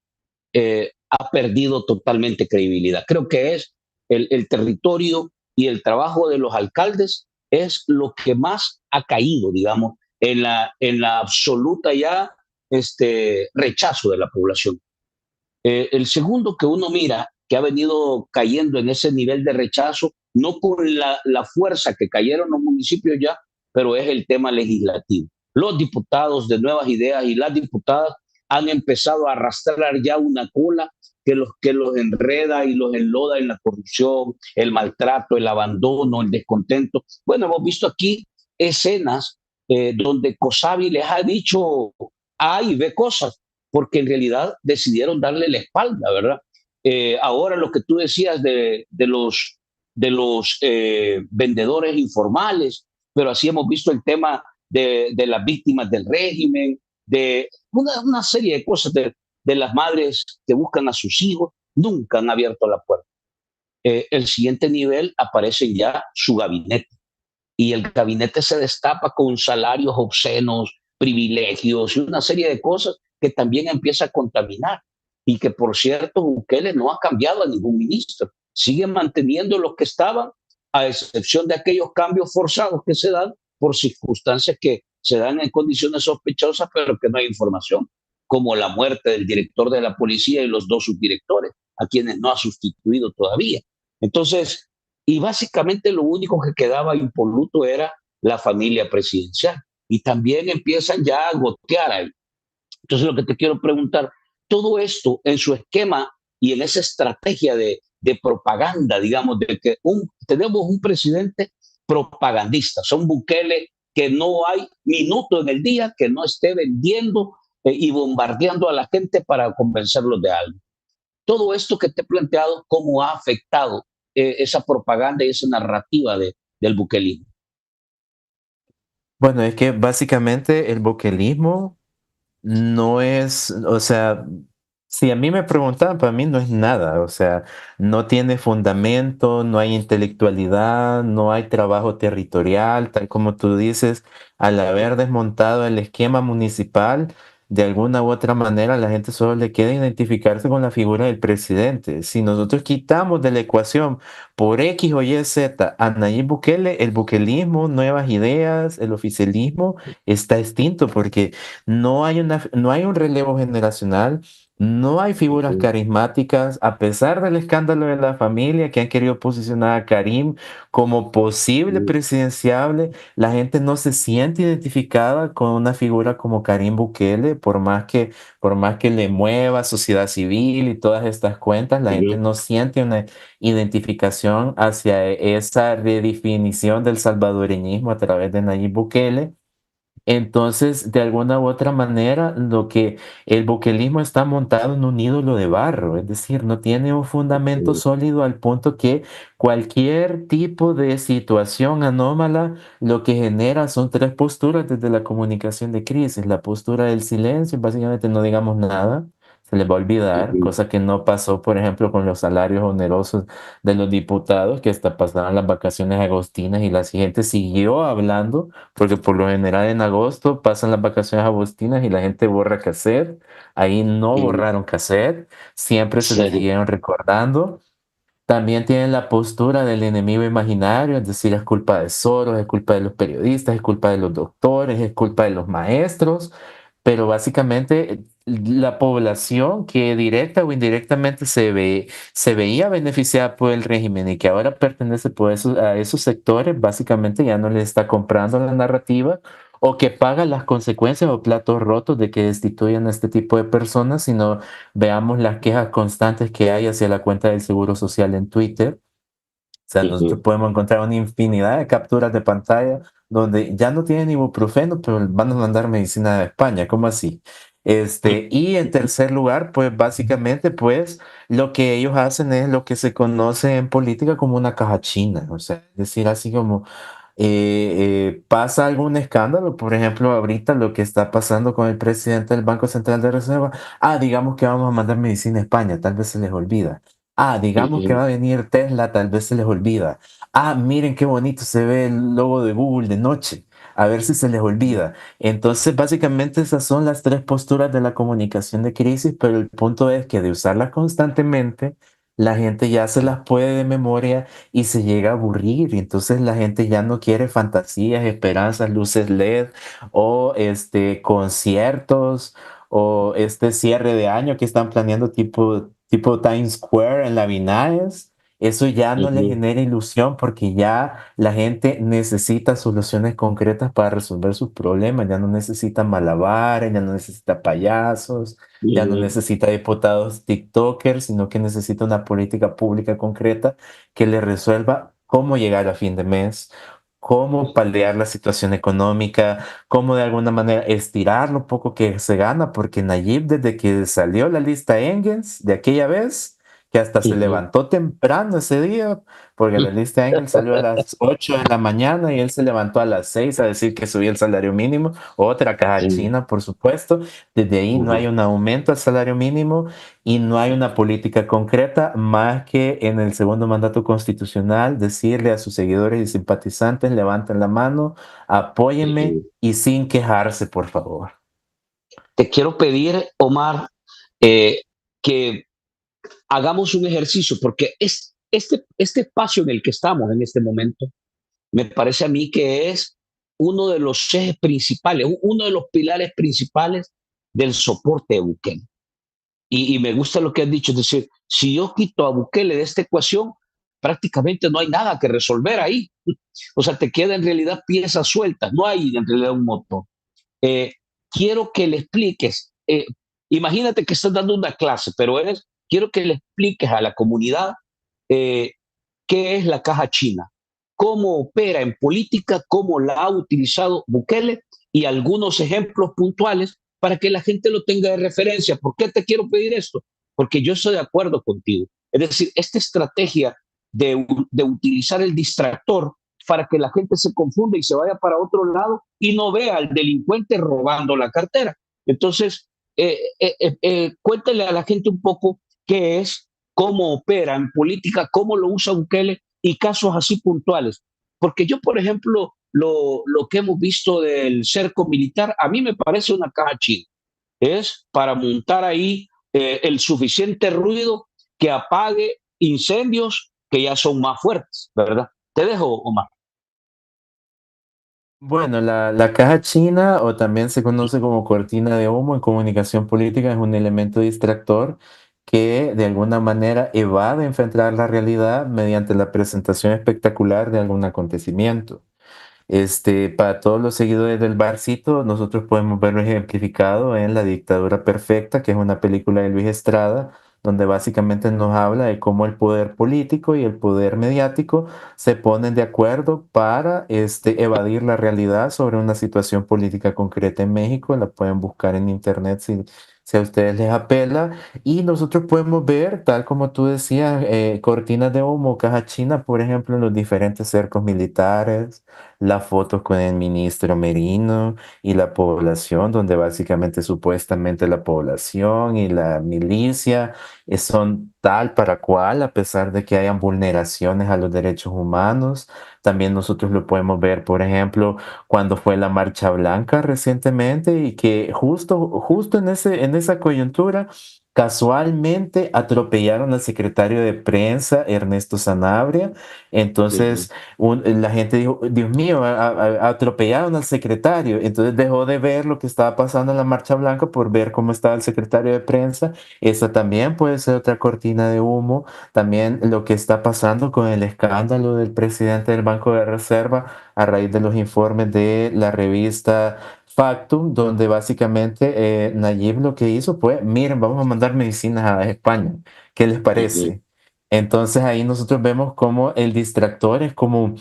ha perdido totalmente credibilidad. Creo que es el territorio y el trabajo de los alcaldes es lo que más ha caído, digamos, en la absoluta ya rechazo de la población. El segundo que uno mira, que ha venido cayendo en ese nivel de rechazo, no con la fuerza que cayeron los municipios ya, pero es el tema legislativo. Los diputados de Nuevas Ideas y las diputadas han empezado a arrastrar ya una cola que los enreda y los enloda en la corrupción, el maltrato, el abandono, el descontento. Bueno, hemos visto aquí escenas donde COSAVI les ha dicho A y B cosas, porque en realidad decidieron darle la espalda, ¿verdad? Ahora lo que tú decías de los vendedores informales, pero así hemos visto el tema de las víctimas del régimen, de una serie de cosas de las madres que buscan a sus hijos, nunca han abierto la puerta. El siguiente nivel aparece ya su gabinete y el gabinete se destapa con salarios obscenos, privilegios y una serie de cosas que también empieza a contaminar. Y que, por cierto, Bukele no ha cambiado a ningún ministro, sigue manteniendo los que estaban, a excepción de aquellos cambios forzados que se dan por circunstancias que se dan en condiciones sospechosas, pero que no hay información, como la muerte del director de la policía y los dos subdirectores, a quienes no ha sustituido todavía. Entonces, y básicamente lo único que quedaba impoluto era la familia presidencial. Y también empiezan ya a gotear ahí. Entonces, lo que te quiero preguntar, todo esto en su esquema y en esa estrategia de propaganda, digamos, de que tenemos un presidente propagandista, son Bukele que no hay minuto en el día que no esté vendiendo y bombardeando a la gente para convencerlos de algo. Todo esto que te he planteado, ¿cómo ha afectado esa propaganda y esa narrativa del buquelismo? Bueno, es que básicamente el boquelismo no es, o sea, si a mí me preguntan, para mí no es nada, o sea, no tiene fundamento, no hay intelectualidad, no hay trabajo territorial, tal como tú dices, al haber desmontado el esquema municipal, de alguna u otra manera la gente solo le queda identificarse con la figura del presidente. Si nosotros quitamos de la ecuación por X o Y Z a Nayib Bukele, el bukelismo, nuevas ideas, el oficialismo está extinto porque no hay un relevo generacional, no hay figuras carismáticas, a pesar del escándalo de la familia que han querido posicionar a Karim como posible presidenciable, la gente no se siente identificada con una figura como Karim Bukele, por más que le mueva sociedad civil y todas estas cuentas, la gente no siente una identificación hacia esa redefinición del salvadoreñismo a través de Nayib Bukele. Entonces, de alguna u otra manera, lo que el buquelismo está montado en un ídolo de barro, es decir, no tiene un fundamento sólido al punto que cualquier tipo de situación anómala lo que genera son tres posturas desde la comunicación de crisis. La postura del silencio, básicamente no digamos nada, se les va a olvidar, cosa que no pasó, por ejemplo, con los salarios onerosos de los diputados, que hasta pasaron las vacaciones agostinas y la gente siguió hablando porque por lo general en agosto pasan las vacaciones agostinas y la gente borra cassette. Ahí no borraron cassette, siempre se les Sí. siguieron recordando. También tienen la postura del enemigo imaginario, es decir, es culpa de Soros, es culpa de los periodistas, es culpa de los doctores, es culpa de los maestros, pero básicamente la población que directa o indirectamente se veía beneficiada por el régimen y que ahora pertenece a esos sectores, básicamente ya no le está comprando la narrativa o que paga las consecuencias o platos rotos de que destituyan a este tipo de personas, sino veamos las quejas constantes que hay hacia la cuenta del Seguro Social en Twitter. O sea, nosotros podemos encontrar una infinidad de capturas de pantalla donde ya no tienen ibuprofeno, pero van a mandar medicina de España. ¿Cómo así? Y en tercer lugar, pues básicamente, pues lo que ellos hacen es lo que se conoce en política como una caja china. O sea, es decir, así como pasa algún escándalo, por ejemplo, ahorita lo que está pasando con el presidente del Banco Central de Reserva, digamos que vamos a mandar medicina a España, tal vez se les olvida. Digamos que va a venir Tesla, tal vez se les olvida. Miren qué bonito se ve el logo de Google de noche. a ver si se les olvida. Entonces, básicamente esas son las tres posturas de la comunicación de crisis, pero el punto es que de usarlas constantemente, la gente ya se las puede de memoria y se llega a aburrir. Y entonces la gente ya no quiere fantasías, esperanzas, luces LED o conciertos o este cierre de año que están planeando tipo Times Square en la Vinaes. Eso ya no le Ujú, genera ilusión porque ya la gente necesita soluciones concretas para resolver sus problemas. Ya no necesita malabares, ya no necesita payasos, ya no ujú, necesita diputados TikTokers, sino que necesita una política pública concreta que le resuelva cómo llegar a fin de mes, cómo paliar la situación económica, cómo de alguna manera estirar lo poco que se gana, porque Nayib desde que salió la lista Engels de aquella vez, que hasta se ujú, levantó temprano ese día, porque la lista Engels salió a las 8 de la mañana y él se levantó a las 6 a decir que subía el salario mínimo, otra caja ujú, china, por supuesto. Desde ahí no hay ujú. un aumento al salario mínimo y no hay una política concreta más que en el segundo mandato constitucional decirle a sus seguidores y simpatizantes, levanten la mano, apóyenme Ujú. y sin quejarse, por favor. Te quiero pedir, Omar, eh, que hagamos un ejercicio, porque este espacio en el que estamos en este momento, me parece a mí que es uno de los ejes principales, uno de los pilares principales del soporte de Bukele. Y me gusta lo que has dicho, es decir, si yo quito a Bukele de esta ecuación, prácticamente no hay nada que resolver ahí. O sea, te queda en realidad piezas sueltas, no hay en realidad un motor. Eh, quiero que le expliques, imagínate que estás dando una clase, pero quiero que le expliques a la comunidad eh, qué es la caja china, cómo opera en política, cómo la ha utilizado Bukele y algunos ejemplos puntuales para que la gente lo tenga de referencia. ¿Por qué te quiero pedir esto? Porque yo estoy de acuerdo contigo. Es decir, esta estrategia de utilizar el distractor para que la gente se confunda y se vaya para otro lado y no vea al delincuente robando la cartera. Entonces, cuéntale a la gente un poco qué es, cómo opera en política, cómo lo usa Bukele y casos así puntuales. Porque yo, por ejemplo, lo que hemos visto del cerco militar, a mí me parece una caja china. Es para montar ahí el suficiente ruido que apague incendios que ya son más fuertes, ¿verdad? Te dejo, Omar. Bueno, la caja china, o también se conoce como cortina de humo en comunicación política, es un elemento distractor que de alguna manera evade enfrentar la realidad mediante la presentación espectacular de algún acontecimiento. Para todos los seguidores del Barcito, nosotros podemos verlo ejemplificado en La Dictadura Perfecta, que es una película de Luis Estrada, donde básicamente nos habla de cómo el poder político y el poder mediático se ponen de acuerdo para evadir la realidad sobre una situación política concreta en México. La pueden buscar en internet si a ustedes les apela. Y nosotros podemos ver, tal como tú decías, cortinas de humo, caja china, por ejemplo, en los diferentes cercos militares, las fotos con el ministro Merino y la población, donde básicamente supuestamente la población y la milicia son tal para cual, a pesar de que hayan vulneraciones a los derechos humanos. También nosotros lo podemos ver, por ejemplo, cuando fue la Marcha Blanca recientemente y que justo en esa coyuntura casualmente atropellaron al secretario de prensa, Ernesto Sanabria. Ujú, Entonces, la gente dijo, Dios mío, atropellaron al secretario. Entonces dejó de ver lo que estaba pasando en la Marcha Blanca por ver cómo estaba el secretario de prensa. Esa también puede ser otra cortina de humo. También lo que está pasando con el escándalo del presidente del Banco de Reserva a raíz de los informes de la revista Factum, donde básicamente Nayib lo que hizo fue, miren, vamos a mandar medicinas a España. ¿Qué les ujú, parece? Entonces ahí nosotros vemos como el distractor es como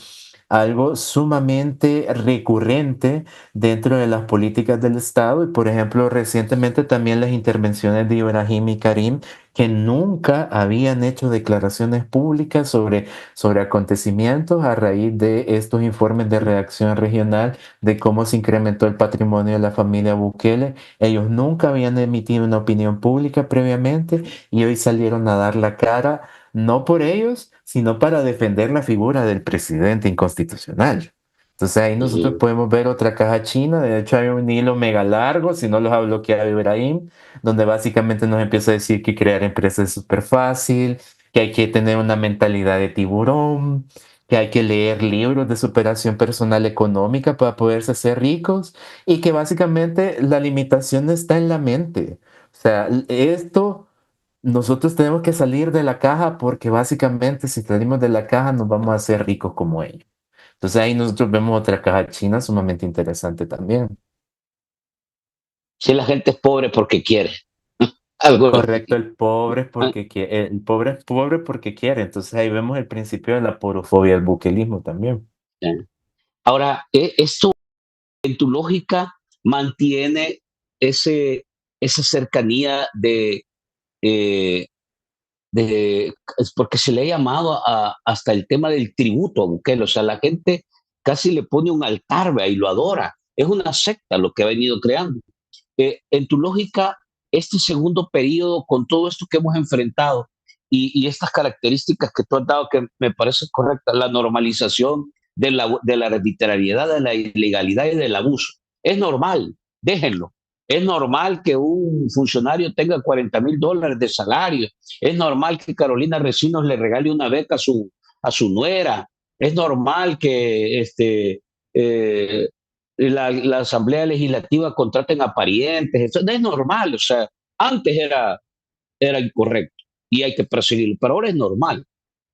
algo sumamente recurrente dentro de las políticas del Estado y por ejemplo recientemente también las intervenciones de Ibrahim y Karim que nunca habían hecho declaraciones públicas sobre acontecimientos a raíz de estos informes de reacción regional de cómo se incrementó el patrimonio de la familia Bukele. Ellos nunca habían emitido una opinión pública previamente y hoy salieron a dar la cara no por ellos, sino para defender la figura del presidente inconstitucional. Entonces ahí nosotros ujú. podemos ver otra caja china. De hecho, hay un hilo mega largo, si no los ha bloqueado Ibrahim, donde básicamente nos empieza a decir que crear empresas es súper fácil, que hay que tener una mentalidad de tiburón, que hay que leer libros de superación personal económica para poderse hacer ricos y que básicamente la limitación está en la mente. O sea, esto nosotros tenemos que salir de la caja porque básicamente si salimos de la caja nos vamos a hacer ricos como ellos. Entonces ahí nosotros vemos otra caja china sumamente interesante también. Si la gente es pobre porque quiere, algo Correcto, así. el pobre es pobre porque quiere. Entonces ahí vemos el principio de la porofobia, el buquelismo también. Ahora, esto en tu lógica mantiene ese, esa cercanía eh, es porque se le ha llamado hasta el tema del tributo a Bukele, o sea, la gente casi le pone un altar, vea, y lo adora. Es una secta lo que ha venido creando. En tu lógica, este segundo periodo, con todo esto que hemos enfrentado y estas características que tú has dado, que me parece correcta, la normalización de la arbitrariedad, de la ilegalidad y del abuso, es normal, déjenlo. Es normal que un funcionario tenga $40,000 de salario. Es normal que Carolina Recinos le regale una beca a su nuera. Es normal que eh, la Asamblea Legislativa contraten a parientes, eso no es normal, o sea, antes era incorrecto y hay que perseguirlo, pero ahora es normal.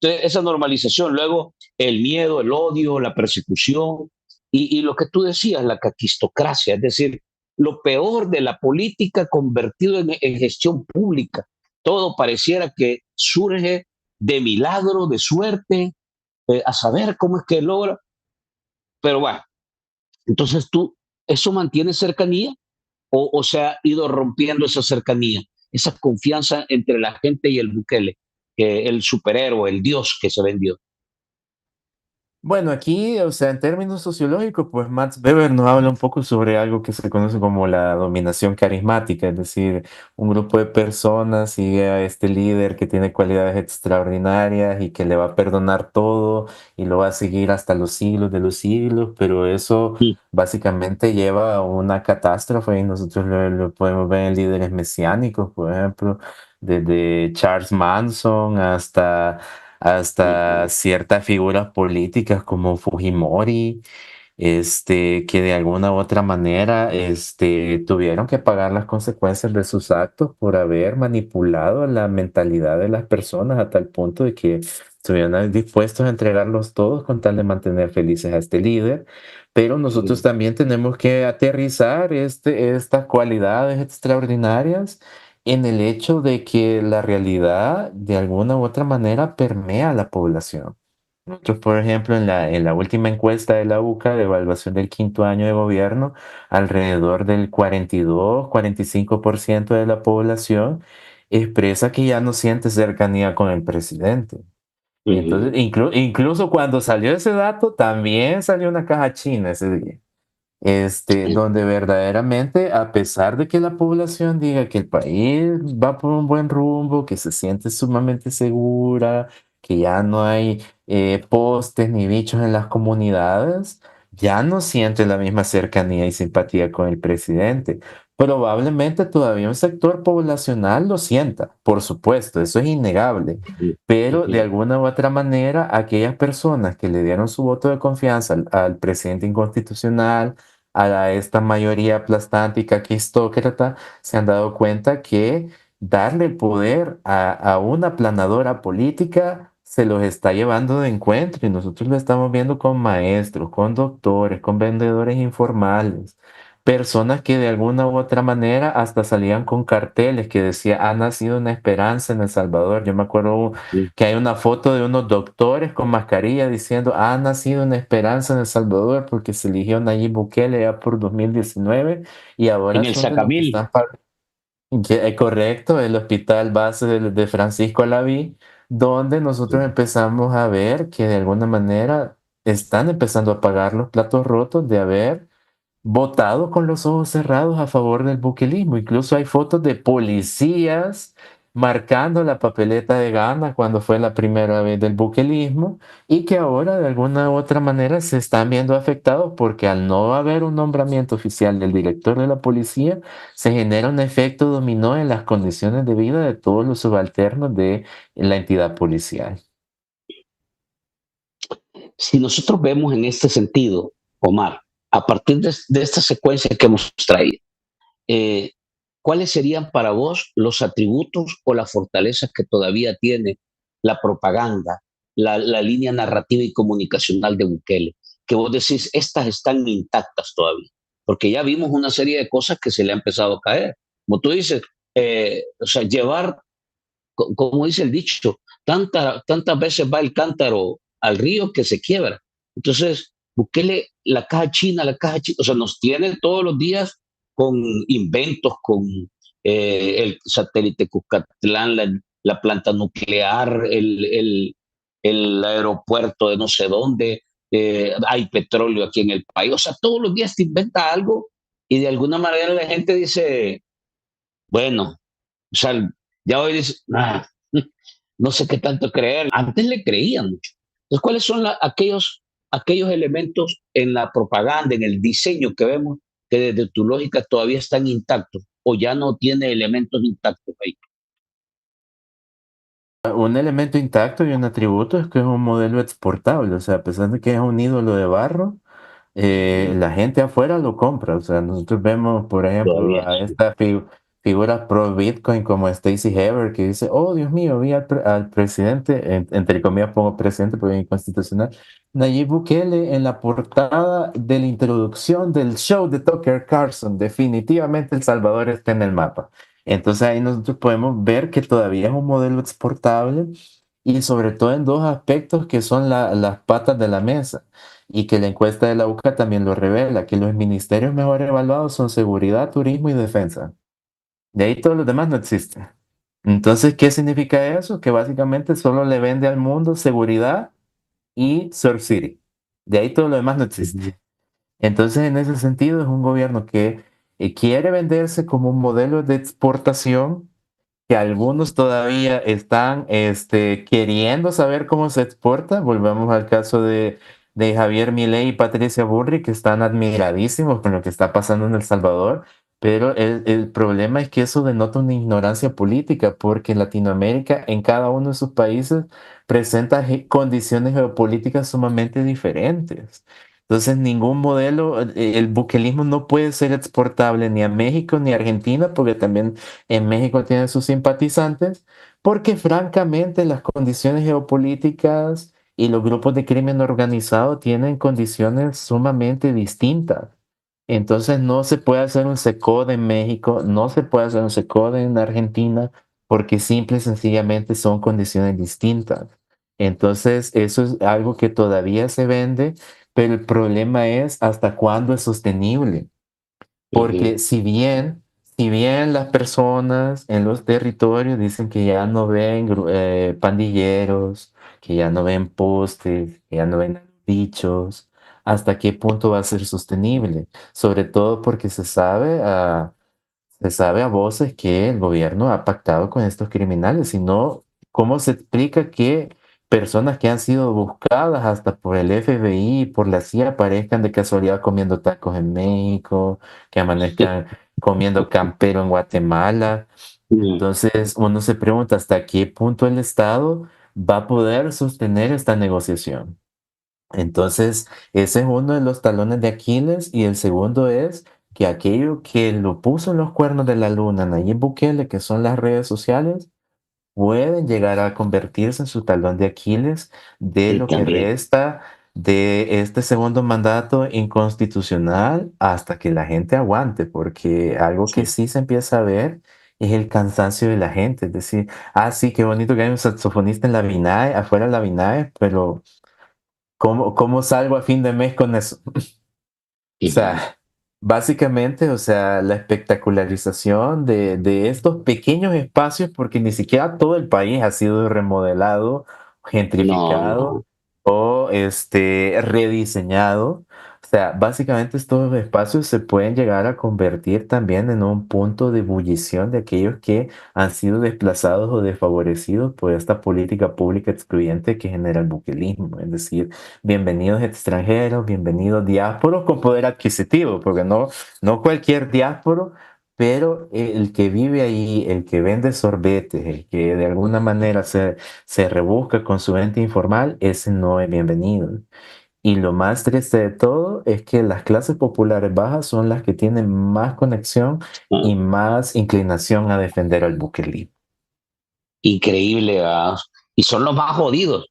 Entonces, esa normalización, luego el miedo, el odio, la persecución y lo que tú decías, la caquistocracia, es decir, lo peor de la política convertido en gestión pública. Todo pareciera que surge de milagro, de suerte, a saber cómo es que logra, pero bueno, entonces tú, ¿eso mantiene cercanía o se ha ido rompiendo esa cercanía, esa confianza entre la gente y el Bukele, que el superhéroe, el dios que se vendió? Bueno, aquí, o sea, en términos sociológicos, pues Max Weber nos habla un poco sobre algo que se conoce como la dominación carismática, es decir, un grupo de personas sigue a este líder que tiene cualidades extraordinarias y que le va a perdonar todo y lo va a seguir hasta los siglos de los siglos, pero eso Mm, básicamente lleva a una catástrofe y nosotros lo podemos ver en líderes mesiánicos, por ejemplo, desde Charles Manson hasta ujú, ciertas figuras políticas como Fujimori, que de alguna u otra manera, tuvieron que pagar las consecuencias de sus actos por haber manipulado la mentalidad de las personas a tal punto de que estuvieron dispuestos a entregarlos todos con tal de mantener felices a este líder. Pero nosotros ujú, también tenemos que aterrizar estas cualidades extraordinarias en el hecho de que la realidad de alguna u otra manera permea a la población. Nosotros, por ejemplo, en la última encuesta de la UCA de evaluación del quinto año de gobierno, alrededor del 42-45% de la población expresa que ya no siente cercanía con el presidente. Y entonces, ujú, incluso cuando salió ese dato, también salió una caja china ese día. sí, Donde verdaderamente, a pesar de que la población diga que el país va por un buen rumbo, que se siente sumamente segura, que ya no hay postes ni bichos en las comunidades, ya no siente la misma cercanía y simpatía con el presidente. Probablemente todavía un sector poblacional lo sienta, por supuesto, eso es innegable, ujú, pero ujú, de alguna u otra manera, aquellas personas que le dieron su voto de confianza al presidente inconstitucional, a esta mayoría aplastante y caquistócrata, se han dado cuenta que darle el poder a una planadora política se los está llevando de encuentro y nosotros lo estamos viendo con maestros, con doctores, con vendedores informales, personas que de alguna u otra manera hasta salían con carteles que decía ha nacido una esperanza en El Salvador. Yo me acuerdo ujú. que hay una foto de unos doctores con mascarilla diciendo, ha nacido una esperanza en El Salvador porque se eligió Nayib Bukele ya por 2019 y ahora En el son de los que Sacamil. están, correcto, el hospital base de Francisco Alaví, donde nosotros empezamos a ver que de alguna manera están empezando a pagar los platos rotos de haber votado con los ojos cerrados a favor del buquelismo. Incluso hay fotos de policías marcando la papeleta de Ghana cuando fue la primera vez del buquelismo y que ahora de alguna u otra manera se están viendo afectados porque al no haber un nombramiento oficial del director de la policía, se genera un efecto dominó en las condiciones de vida de todos los subalternos de la entidad policial. Si nosotros vemos en este sentido, Omar, a partir de esta secuencia que hemos traído, eh, ¿cuáles serían para vos los atributos o las fortalezas que todavía tiene la propaganda, la línea narrativa y comunicacional de Bukele? Que vos decís, estas están intactas todavía, porque ya vimos una serie de cosas que se le ha empezado a caer. Como tú dices, o sea, llevar, como dice el dicho, tantas veces va el cántaro al río que se quiebra. Entonces, Bukele, la caja china, o sea, nos tiene todos los días con inventos, con el satélite Cuscatlán, la planta nuclear, el aeropuerto de no sé dónde, hay petróleo aquí en el país. O sea, todos los días te inventa algo y de alguna manera la gente dice, bueno, o sea, ya hoy dice, nah, no sé qué tanto creer. Antes le creían mucho. Entonces, ¿cuáles son aquellos elementos en la propaganda, en el diseño que vemos, que desde tu lógica todavía están intactos o ya no tiene elementos intactos ahí? Un elemento intacto y un atributo es que es un modelo exportable, o sea, a pesar de que es un ídolo de barro, la gente afuera lo compra. O sea, nosotros vemos, por ejemplo, Todavía, a sí. estas figuras pro Bitcoin como Stacey Heber que dice, oh Dios mío, vi al presidente, entre comillas pongo presidente porque es inconstitucional, Nayib Bukele en la portada de la introducción del show de Tucker Carlson. Definitivamente El Salvador está en el mapa. Entonces ahí nosotros podemos ver que todavía es un modelo exportable y sobre todo en dos aspectos que son las patas de la mesa y que la encuesta de la UCA también lo revela, que los ministerios mejor evaluados son seguridad, turismo y defensa. De ahí todos los demás no existen. Entonces, ¿qué significa eso? Que básicamente solo le vende al mundo seguridad y Surf City. De ahí todo lo demás no existe. Ujú. Entonces, en ese sentido, es un gobierno que quiere venderse como un modelo de exportación que algunos todavía están queriendo saber cómo se exporta. Volvemos al caso de Javier Milei y Patricia Burri, que están admiradísimos con lo que está pasando en El Salvador, pero el problema es que eso denota una ignorancia política, porque en Latinoamérica, en cada uno de sus países, presenta condiciones geopolíticas sumamente diferentes. Entonces, ningún modelo, el buquelismo no puede ser exportable ni a México ni a Argentina, porque también en México tiene sus simpatizantes, porque francamente las condiciones geopolíticas y los grupos de crimen organizado tienen condiciones sumamente distintas. Entonces no se puede hacer un SECOD en México, no se puede hacer un SECOD en Argentina, porque simple y sencillamente son condiciones distintas. Entonces eso es algo que todavía se vende, pero el problema es hasta cuándo es sostenible. Ujú. Porque si bien las personas en los territorios dicen que ya no ven pandilleros, que ya no ven postes, que ya no ven bichos, ¿hasta qué punto va a ser sostenible? Sobre todo porque se sabe a voces que el gobierno ha pactado con estos criminales. Si no, ¿cómo se explica que personas que han sido buscadas hasta por el FBI y por la CIA aparezcan de casualidad comiendo tacos en México, que amanezcan comiendo campero en Guatemala? Ujú. Entonces uno se pregunta hasta qué punto el Estado va a poder sostener esta negociación. Entonces, ese es uno de los talones de Aquiles y el segundo es que aquello que lo puso en los cuernos de la luna, Nayib Bukele, que son las redes sociales, pueden llegar a convertirse en su talón de Aquiles de Y lo que también, resta de este segundo mandato inconstitucional hasta que la gente aguante, porque algo que sí. sí se empieza a ver es el cansancio de la gente, es decir, sí, qué bonito que hay un saxofonista en la BINAE, afuera de la BINAE, pero ¿cómo salgo a fin de mes con eso? O Ujú. sea, básicamente, o sea, la espectacularización de estos pequeños espacios, porque ni siquiera todo el país ha sido remodelado, No, gentrificado no. o rediseñado O sea, básicamente estos espacios se pueden llegar a convertir también en un punto de ebullición de aquellos que han sido desplazados o desfavorecidos por esta política pública excluyente que genera el buquelismo. Es decir, bienvenidos extranjeros, bienvenidos diásporos con poder adquisitivo, porque no cualquier diásporo, pero el que vive ahí, el que vende sorbetes, el que de alguna manera se rebusca con su venta informal, ese no es bienvenido. Y lo más triste de todo es que las clases populares bajas son las que tienen más conexión y ¿no? más inclinación a defender al buquelismo. Increíble, ¿verdad? Y son los más jodidos.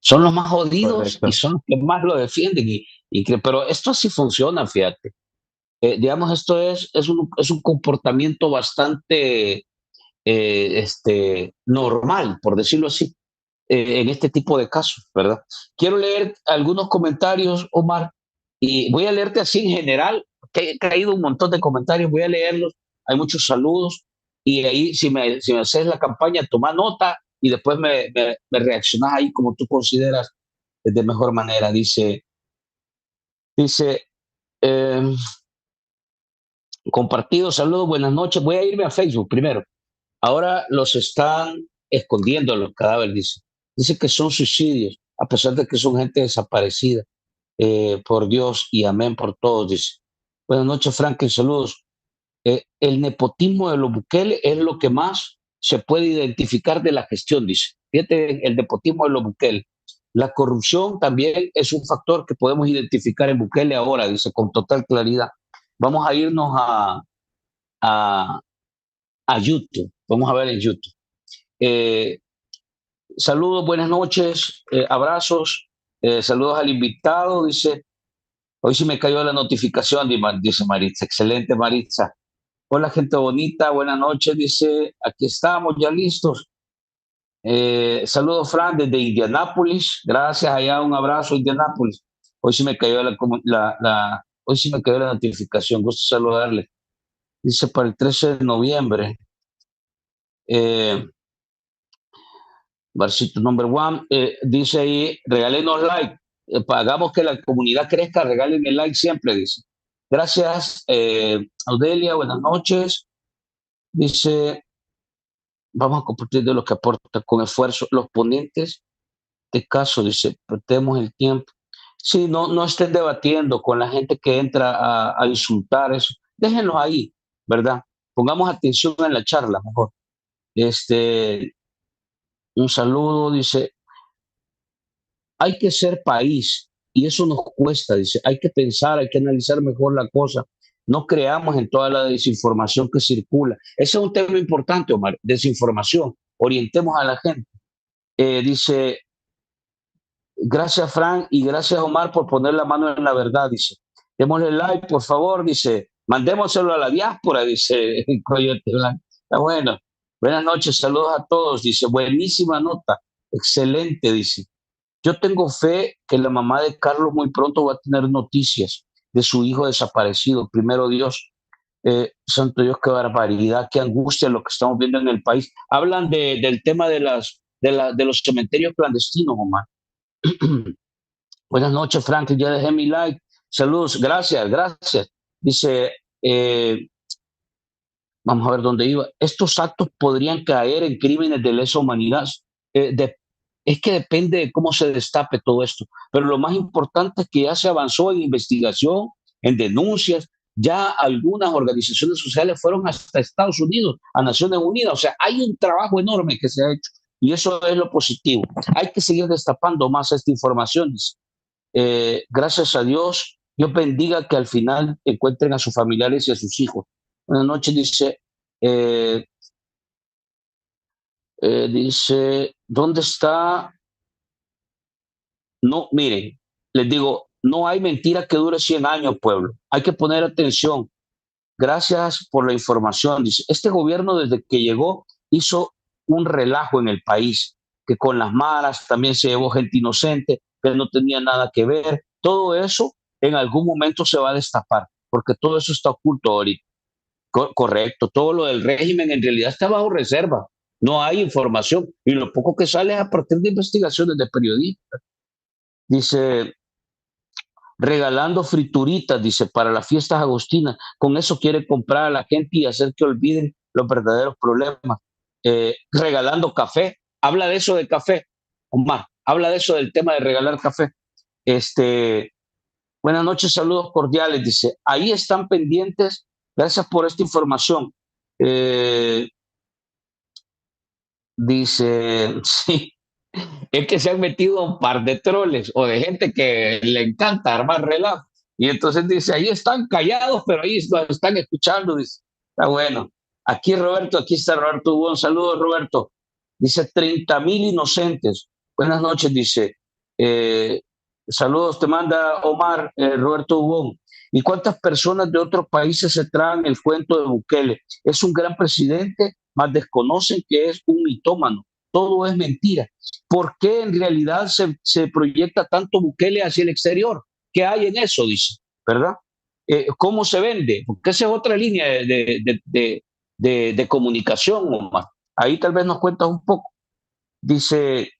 Son los más jodidos y Correcto. son los que más lo defienden. Pero esto así funciona, fíjate. Digamos, esto es un comportamiento bastante normal, por decirlo así, en este tipo de casos, ¿verdad? Quiero leer algunos comentarios, Omar, y voy a leerte así en general, que he caído un montón de comentarios, voy a leerlos, hay muchos saludos, y ahí si me haces la campaña, toma nota y después me reaccionas ahí como tú consideras de mejor manera. Dice, eh, compartido, saludos, buenas noches, voy a irme a Facebook primero. Ahora los están escondiendo los cadáveres, dice. Dice que son suicidios, a pesar de que son gente desaparecida. Por Dios y amén por todos, dice. Buenas noches, Franklin, saludos. El nepotismo de los Bukele es lo que más se puede identificar de la gestión, dice. Fíjate, el nepotismo de los Bukele. La corrupción también es un factor que podemos identificar en Bukele ahora, dice, con total claridad. Vamos a irnos a, a YouTube. Vamos a ver en YouTube. Eh, Saludos, buenas noches, abrazos, saludos al invitado, dice. Hoy sí me cayó la notificación, dice Maritza. Excelente, Maritza. Hola, gente bonita, buenas noches, dice. Aquí estamos, ya listos. Saludos, Fran, desde Indianápolis. Gracias, allá un abrazo, Indianápolis. Hoy sí me cayó hoy sí me cayó la notificación. Gusto saludarle. Dice para el 13 de noviembre. Eh, Varsito number one, dice ahí, regálenos like, hagamos que la comunidad crezca, regalen el like siempre, dice. Gracias, Audelia, buenas noches. Dice, vamos a compartir de lo que aporta con esfuerzo los ponentes de caso, dice, perdemos el tiempo. Sí, no estén debatiendo con la gente que entra a insultar eso. Déjenlos ahí, ¿verdad? Pongamos atención en la charla, mejor. Este, un saludo, dice, hay que ser país y eso nos cuesta, dice, hay que pensar, hay que analizar mejor la cosa, no creamos en toda la desinformación que circula. Ese es un tema importante, Omar, desinformación, orientemos a la gente. Dice, gracias Frank y gracias Omar por poner la mano en la verdad, dice, démosle like, por favor, dice, mandémoselo a la diáspora, dice Coyote Blanco. Está bueno, buenas noches, saludos a todos, dice, buenísima nota, excelente, dice. Yo tengo fe que la mamá de Carlos muy pronto va a tener noticias de su hijo desaparecido. Primero Dios, santo Dios, qué barbaridad, qué angustia lo que estamos viendo en el país. Hablan del tema de los cementerios clandestinos, Omar. Buenas noches, Frank, ya dejé mi like. Saludos, gracias, gracias. Dice, eh, vamos a ver dónde iba. Estos actos podrían caer en crímenes de lesa humanidad. De Es que depende de cómo se destape todo esto. Pero lo más importante es que ya se avanzó en investigación, en denuncias. Ya algunas organizaciones sociales fueron hasta Estados Unidos, a Naciones Unidas. O sea, hay un trabajo enorme que se ha hecho y eso es lo positivo. Hay que seguir destapando más esta información. Gracias a Dios, Dios bendiga que al final encuentren a sus familiares y a sus hijos. Buenas noches, eh, dice, ¿dónde está? No, miren, les digo, no hay mentira que dure 100 años, pueblo. Hay que poner atención. Gracias por la información. Dice, este gobierno desde que llegó hizo un relajo en el país, que con las maras también se llevó gente inocente, que no tenía nada que ver. Todo eso en algún momento se va a destapar, porque todo eso está oculto ahorita. Correcto, todo lo del régimen en realidad está bajo reserva. No hay información y lo poco que sale es a partir de investigaciones de periodistas. Dice, regalando frituritas, dice, para las fiestas agostinas. Con eso quiere comprar a la gente y hacer que olviden los verdaderos problemas. Regalando café. Habla de eso de café, Omar. Habla de eso del tema de regalar café. Este, Buenas noches, saludos cordiales, dice. Ahí están pendientes. Gracias por esta información. Dice, sí, es que se han metido un par de troles o de gente que le encanta armar relajo. Y entonces dice, ahí están callados, pero ahí nos están escuchando. Dice, está bueno. Aquí está Roberto Hugo. Un saludo, Roberto. Dice, 30,000 inocentes. Buenas noches, dice. Eh, Saludos, te manda Omar, Roberto Hugo. ¿Y cuántas personas de otros países se traen el cuento de Bukele? Es un gran presidente, más desconocen que es un mitómano. Todo es mentira. ¿Por qué en realidad se proyecta tanto Bukele hacia el exterior? ¿Qué hay en eso? Dice, ¿verdad? ¿Cómo se vende? Porque esa es otra línea de comunicación, Omar. Ahí tal vez nos cuentas un poco. Dice,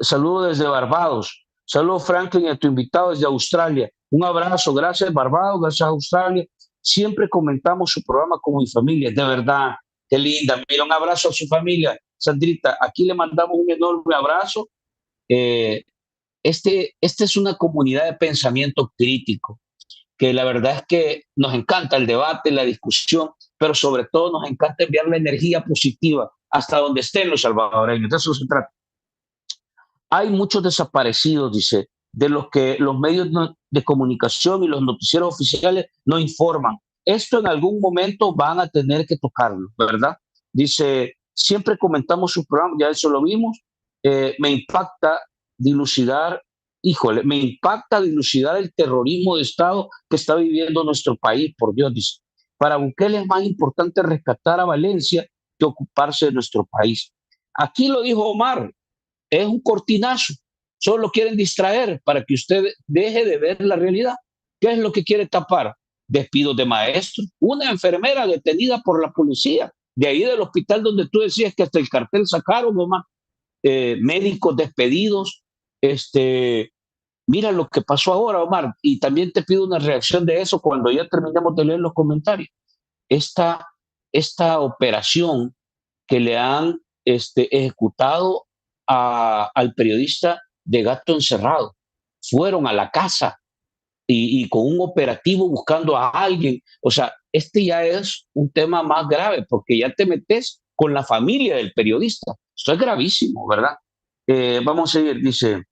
saludo desde Barbados. Saludos, Franklin, a tu invitado desde Australia. Un abrazo, gracias Barbados, gracias Australia. Siempre comentamos su programa con mi familia, de verdad, qué linda. Mira, un abrazo a su familia. Sandrita, aquí le mandamos un enorme abrazo. Eh, este es una comunidad de pensamiento crítico, que la verdad es que nos encanta el debate, la discusión, pero sobre todo nos encanta enviar la energía positiva hasta donde estén los salvadoreños. De eso se trata. Hay muchos desaparecidos, dice, de los que los medios de comunicación y los noticieros oficiales no informan. Esto en algún momento van a tener que tocarlo, ¿verdad? Dice, siempre comentamos su programa, ya eso lo vimos. Me impacta dilucidar, híjole, me impacta dilucidar el terrorismo de Estado que está viviendo nuestro país, por Dios, dice. Para Bukele es más importante rescatar a Valencia que ocuparse de nuestro país. Aquí lo dijo Omar, es un cortinazo. Solo quieren distraer para que usted deje de ver la realidad. ¿Qué es lo que quiere tapar? Despidos de maestros. Una enfermera detenida por la policía. De ahí del hospital donde tú decías que hasta el cartel sacaron, nomás. Médicos despedidos. Mira lo que pasó ahora, Omar. Y también te pido una reacción de eso cuando ya terminemos de leer los comentarios. Esta, esta operación que le han ejecutado al periodista de Gato Encerrado. Fueron a la casa y con un operativo buscando a alguien. O sea, este ya es un tema más grave porque ya te metes con la familia del periodista. Esto es gravísimo, ¿verdad? Vamos a seguir, dice,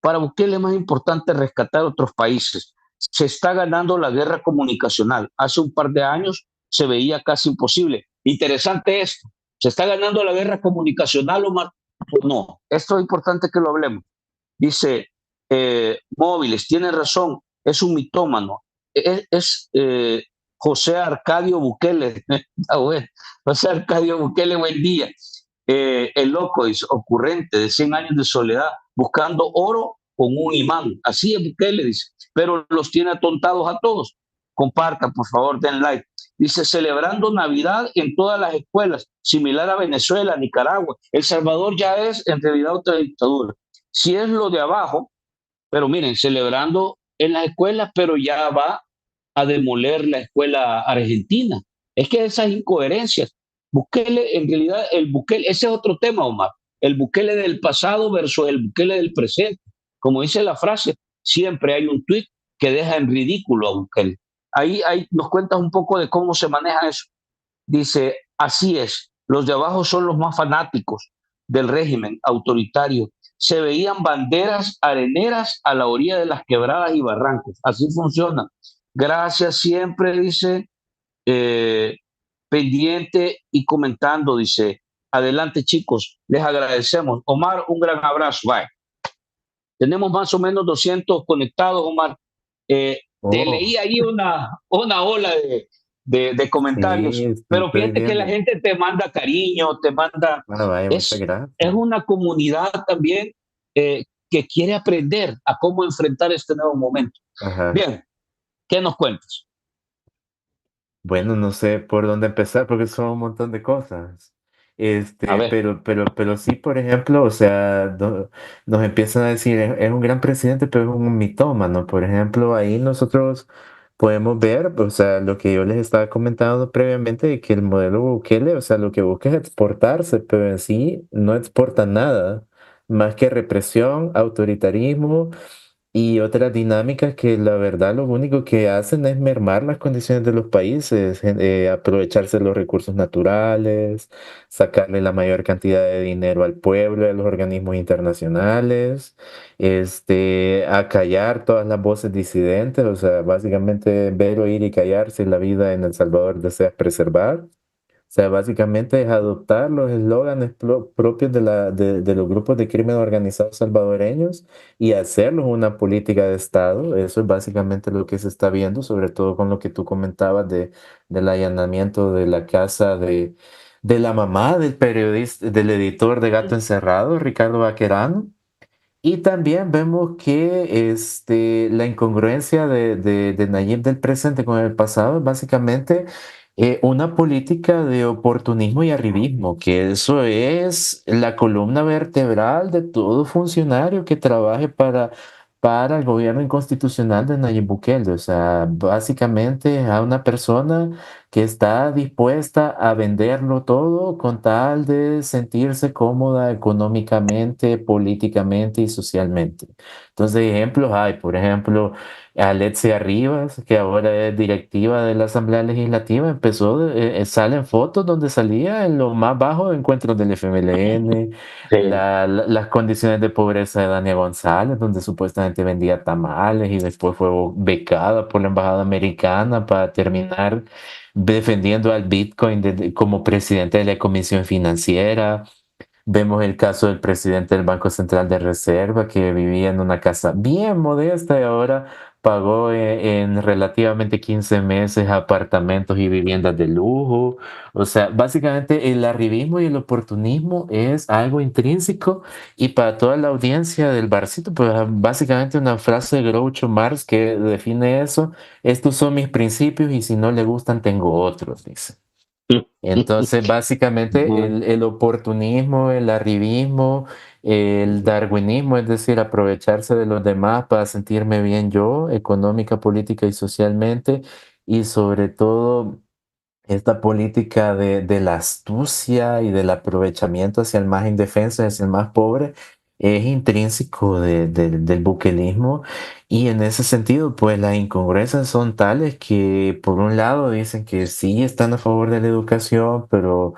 para Bukele es más importante rescatar otros países. Se está ganando la guerra comunicacional. Hace un par de años se veía casi imposible. Interesante esto. ¿Se está ganando la guerra comunicacional, Omar? Pues no, esto es importante que lo hablemos. Dice, Móviles, tiene razón, es un mitómano. José Arcadio Bukele. Ah, bueno. José Arcadio Bukele, buen día. El loco es ocurrente de 100 años de soledad, buscando oro con un imán. Así es Bukele, dice, pero los tiene atontados a todos. Compartan, por favor, den like. Dice, celebrando Navidad en todas las escuelas, similar a Venezuela, Nicaragua. El Salvador ya es en realidad otra dictadura. Si es lo de abajo, pero miren, celebrando en las escuelas, pero ya va a demoler la escuela argentina. Es que esas incoherencias. Bukele, en realidad, el Bukele, ese es otro tema, Omar. El Bukele del pasado versus el Bukele del presente. Como dice la frase, siempre hay un tuit que deja en ridículo a Bukele. Ahí nos cuentas un poco de cómo se maneja eso. Dice, así es, los de abajo son los más fanáticos del régimen autoritario. Se veían banderas areneras a la orilla de las quebradas y barrancos. Así funciona. Gracias siempre, dice, eh, pendiente y comentando, dice, adelante chicos, les agradecemos. Omar, un gran abrazo. Bye. Tenemos más o menos 200 conectados, Omar. Te leí ahí una ola de Sí, comentarios, pero estoy fíjate que la viendo. gente te manda cariño, te manda, Ah, vaya, muchas es gracias. una comunidad también que quiere aprender a cómo enfrentar este nuevo momento. Ajá. Bien, ¿qué nos cuentas? Bueno, no sé por dónde empezar porque son un montón de cosas. A ver, Pero sí, por ejemplo, o sea, nos empiezan a decir, es un gran presidente, pero es un mitómano. Por ejemplo, ahí nosotros podemos ver, o sea, lo que yo les estaba comentando previamente, de que el modelo Bukele, o sea, lo que busca es exportarse, pero en sí no exporta nada, más que represión, autoritarismo y otras dinámicas que la verdad lo único que hacen es mermar las condiciones de los países, aprovecharse de los recursos naturales, sacarle la mayor cantidad de dinero al pueblo y a los organismos internacionales, acallar todas las voces disidentes, o sea, básicamente ver, oír y callar si la vida en El Salvador deseas preservar. O sea, básicamente es adoptar los eslóganes propios de los grupos de crimen organizado salvadoreños y hacerlos una política de Estado. Eso es básicamente lo que se está viendo, sobre todo con lo que tú comentabas del allanamiento de la casa de la mamá del periodista, del editor de Gato Encerrado, Ricardo Vaquerano. Y también vemos que la incongruencia de Nayib del presente con el pasado es básicamente una política de oportunismo y arribismo, que eso es la columna vertebral de todo funcionario que trabaje para el gobierno inconstitucional de Nayib Bukele. O sea, básicamente a una persona que está dispuesta a venderlo todo con tal de sentirse cómoda económicamente, políticamente y socialmente. Entonces, ejemplos hay, por ejemplo, Alexia Rivas, que ahora es directiva de la Asamblea Legislativa, salen fotos donde salía en lo más bajo de encuentros del FMLN, sí, las condiciones de pobreza de Dania González, donde supuestamente vendía tamales y después fue becada por la Embajada Americana para terminar defendiendo al Bitcoin como presidente de la Comisión Financiera. Vemos el caso del presidente del Banco Central de Reserva que vivía en una casa bien modesta y ahora pagó en relativamente 15 meses apartamentos y viviendas de lujo. O sea, básicamente el arribismo y el oportunismo es algo intrínseco y para toda la audiencia del barcito, pues básicamente una frase de Groucho Marx que define eso: estos son mis principios y si no le gustan tengo otros, dice. Entonces, básicamente, ujú, el oportunismo, el arribismo, el darwinismo, es decir, aprovecharse de los demás para sentirme bien yo, económica, política y socialmente, y sobre todo esta política de la astucia y del aprovechamiento hacia el más indefenso, hacia el más pobre, es intrínseco del buquelismo. Y en ese sentido, pues las incongruencias son tales que, por un lado, dicen que sí están a favor de la educación, pero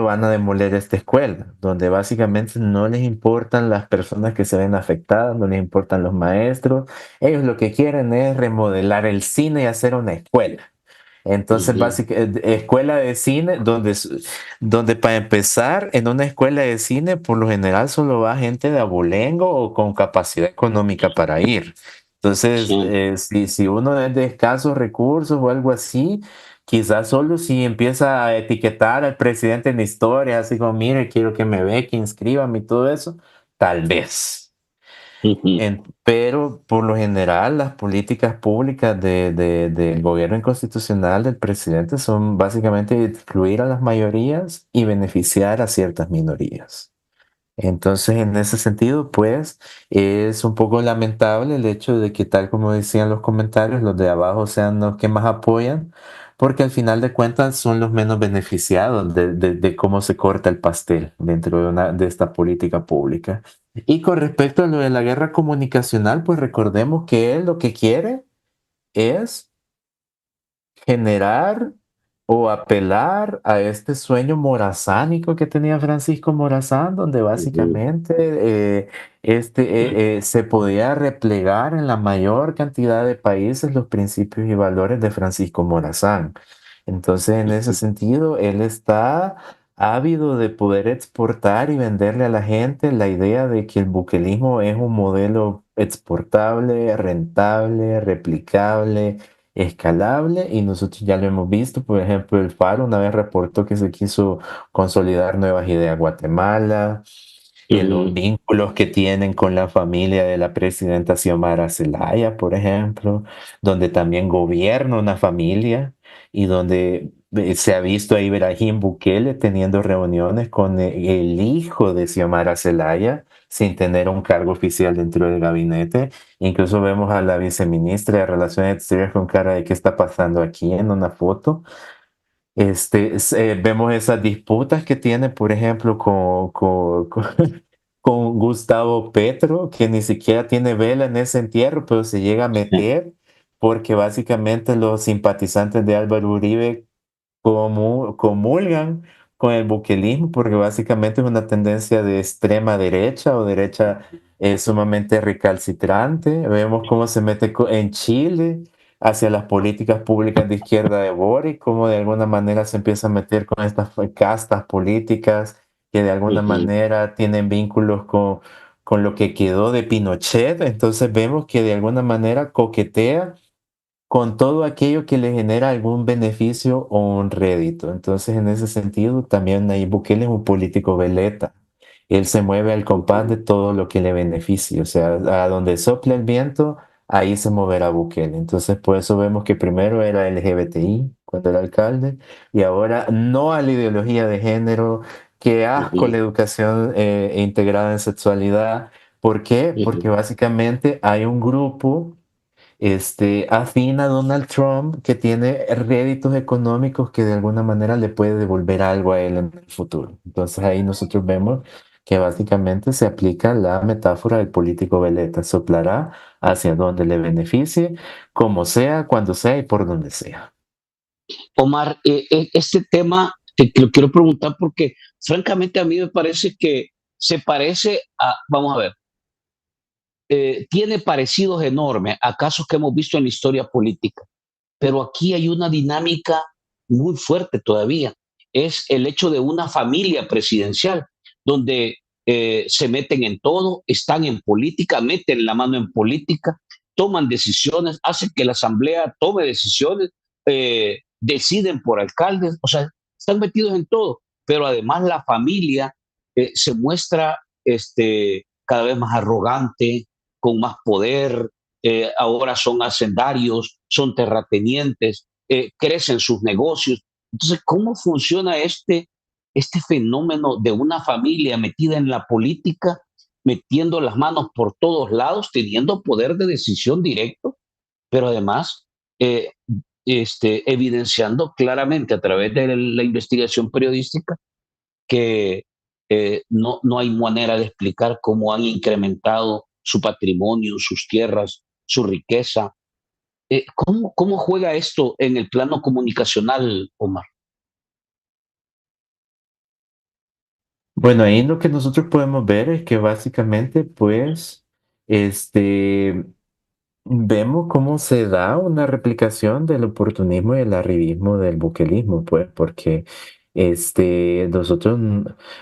van a demoler esta escuela, donde básicamente no les importan las personas que se ven afectadas, no les importan los maestros. Ellos lo que quieren es remodelar el cine y hacer una escuela. Entonces, ujú, escuela de cine, donde para empezar, en una escuela de cine, por lo general solo va gente de abolengo o con capacidad económica para ir. Entonces, sí, si uno es de escasos recursos o algo así, quizás solo si empieza a etiquetar al presidente en historias, así como, mire, quiero que me ve, que inscríbame y todo eso, tal vez. ujú, Pero por lo general las políticas públicas del gobierno inconstitucional del presidente son básicamente excluir a las mayorías y beneficiar a ciertas minorías. Entonces, en ese sentido, pues es un poco lamentable el hecho de que, tal como decían los comentarios, los de abajo sean los que más apoyan, porque al final de cuentas son los menos beneficiados de cómo se corta el pastel dentro de esta política pública. Y con respecto a lo de la guerra comunicacional, pues recordemos que él lo que quiere es generar o apelar a este sueño morazánico que tenía Francisco Morazán, donde ujú, básicamente se podía replegar en la mayor cantidad de países los principios y valores de Francisco Morazán. Entonces, en ese sentido, él está ávido de poder exportar y venderle a la gente la idea de que el buquelismo es un modelo exportable, rentable, replicable, escalable, y nosotros ya lo hemos visto. Por ejemplo, el Faro una vez reportó que se quiso consolidar Nuevas Ideas Guatemala, los ujú, vínculos que tienen con la familia de la presidenta Xiomara Zelaya, por ejemplo, donde también gobierna una familia. y donde se ha visto a Ibrahim Bukele teniendo reuniones con el hijo de Xiomara Zelaya sin tener un cargo oficial dentro del gabinete. Incluso vemos a la viceministra de Relaciones Exteriores con cara de qué está pasando aquí en una foto. Vemos esas disputas que tiene, por ejemplo, con Gustavo Petro, que ni siquiera tiene vela en ese entierro, pero se llega a meter porque básicamente los simpatizantes de Álvaro Uribe comulgan con el buquelismo, porque básicamente es una tendencia de extrema derecha o derecha sumamente recalcitrante. Vemos cómo se mete en Chile hacia las políticas públicas de izquierda de Boric, cómo de alguna manera se empieza a meter con estas castas políticas que de alguna Ujú, manera tienen vínculos con lo que quedó de Pinochet. Entonces vemos que de alguna manera coquetea con todo aquello que le genera algún beneficio o un rédito. Entonces, en ese sentido, también Nayib Bukele es un político veleta. Él se mueve al compás de todo lo que le beneficie. O sea, a donde sople el viento, ahí se moverá Bukele. Entonces, por eso vemos que primero era LGBTI cuando era alcalde y ahora no a la ideología de género. Qué asco la ujú, educación integrada en sexualidad. ¿Por qué? Porque ujú, básicamente hay un grupo afín a Donald Trump que tiene réditos económicos que de alguna manera le puede devolver algo a él en el futuro. Entonces ahí nosotros vemos que básicamente se aplica la metáfora del político veleta, soplará hacia donde le beneficie, como sea, cuando sea y por donde sea. Omar, este tema te lo quiero preguntar porque francamente a mí me parece que se parece a, vamos a ver, tiene parecidos enormes a casos que hemos visto en la historia política, pero aquí hay una dinámica muy fuerte todavía. Es el hecho de una familia presidencial, donde se meten en todo, están en política, meten la mano en política, toman decisiones, hacen que la asamblea tome decisiones, deciden por alcaldes, o sea, están metidos en todo, pero además la familia se muestra cada vez más arrogante, con más poder, ahora son hacendarios, son terratenientes, crecen sus negocios. Entonces, ¿cómo funciona este fenómeno de una familia metida en la política, metiendo las manos por todos lados, teniendo poder de decisión directo, pero además eh, evidenciando claramente a través de la investigación periodística que no hay manera de explicar cómo han incrementado su patrimonio, sus tierras, su riqueza? ¿Cómo juega esto en el plano comunicacional, Omar? Bueno, ahí lo que nosotros podemos ver es que básicamente, pues, este, vemos cómo se da una replicación del oportunismo y el arribismo del buquelismo, pues, porque nosotros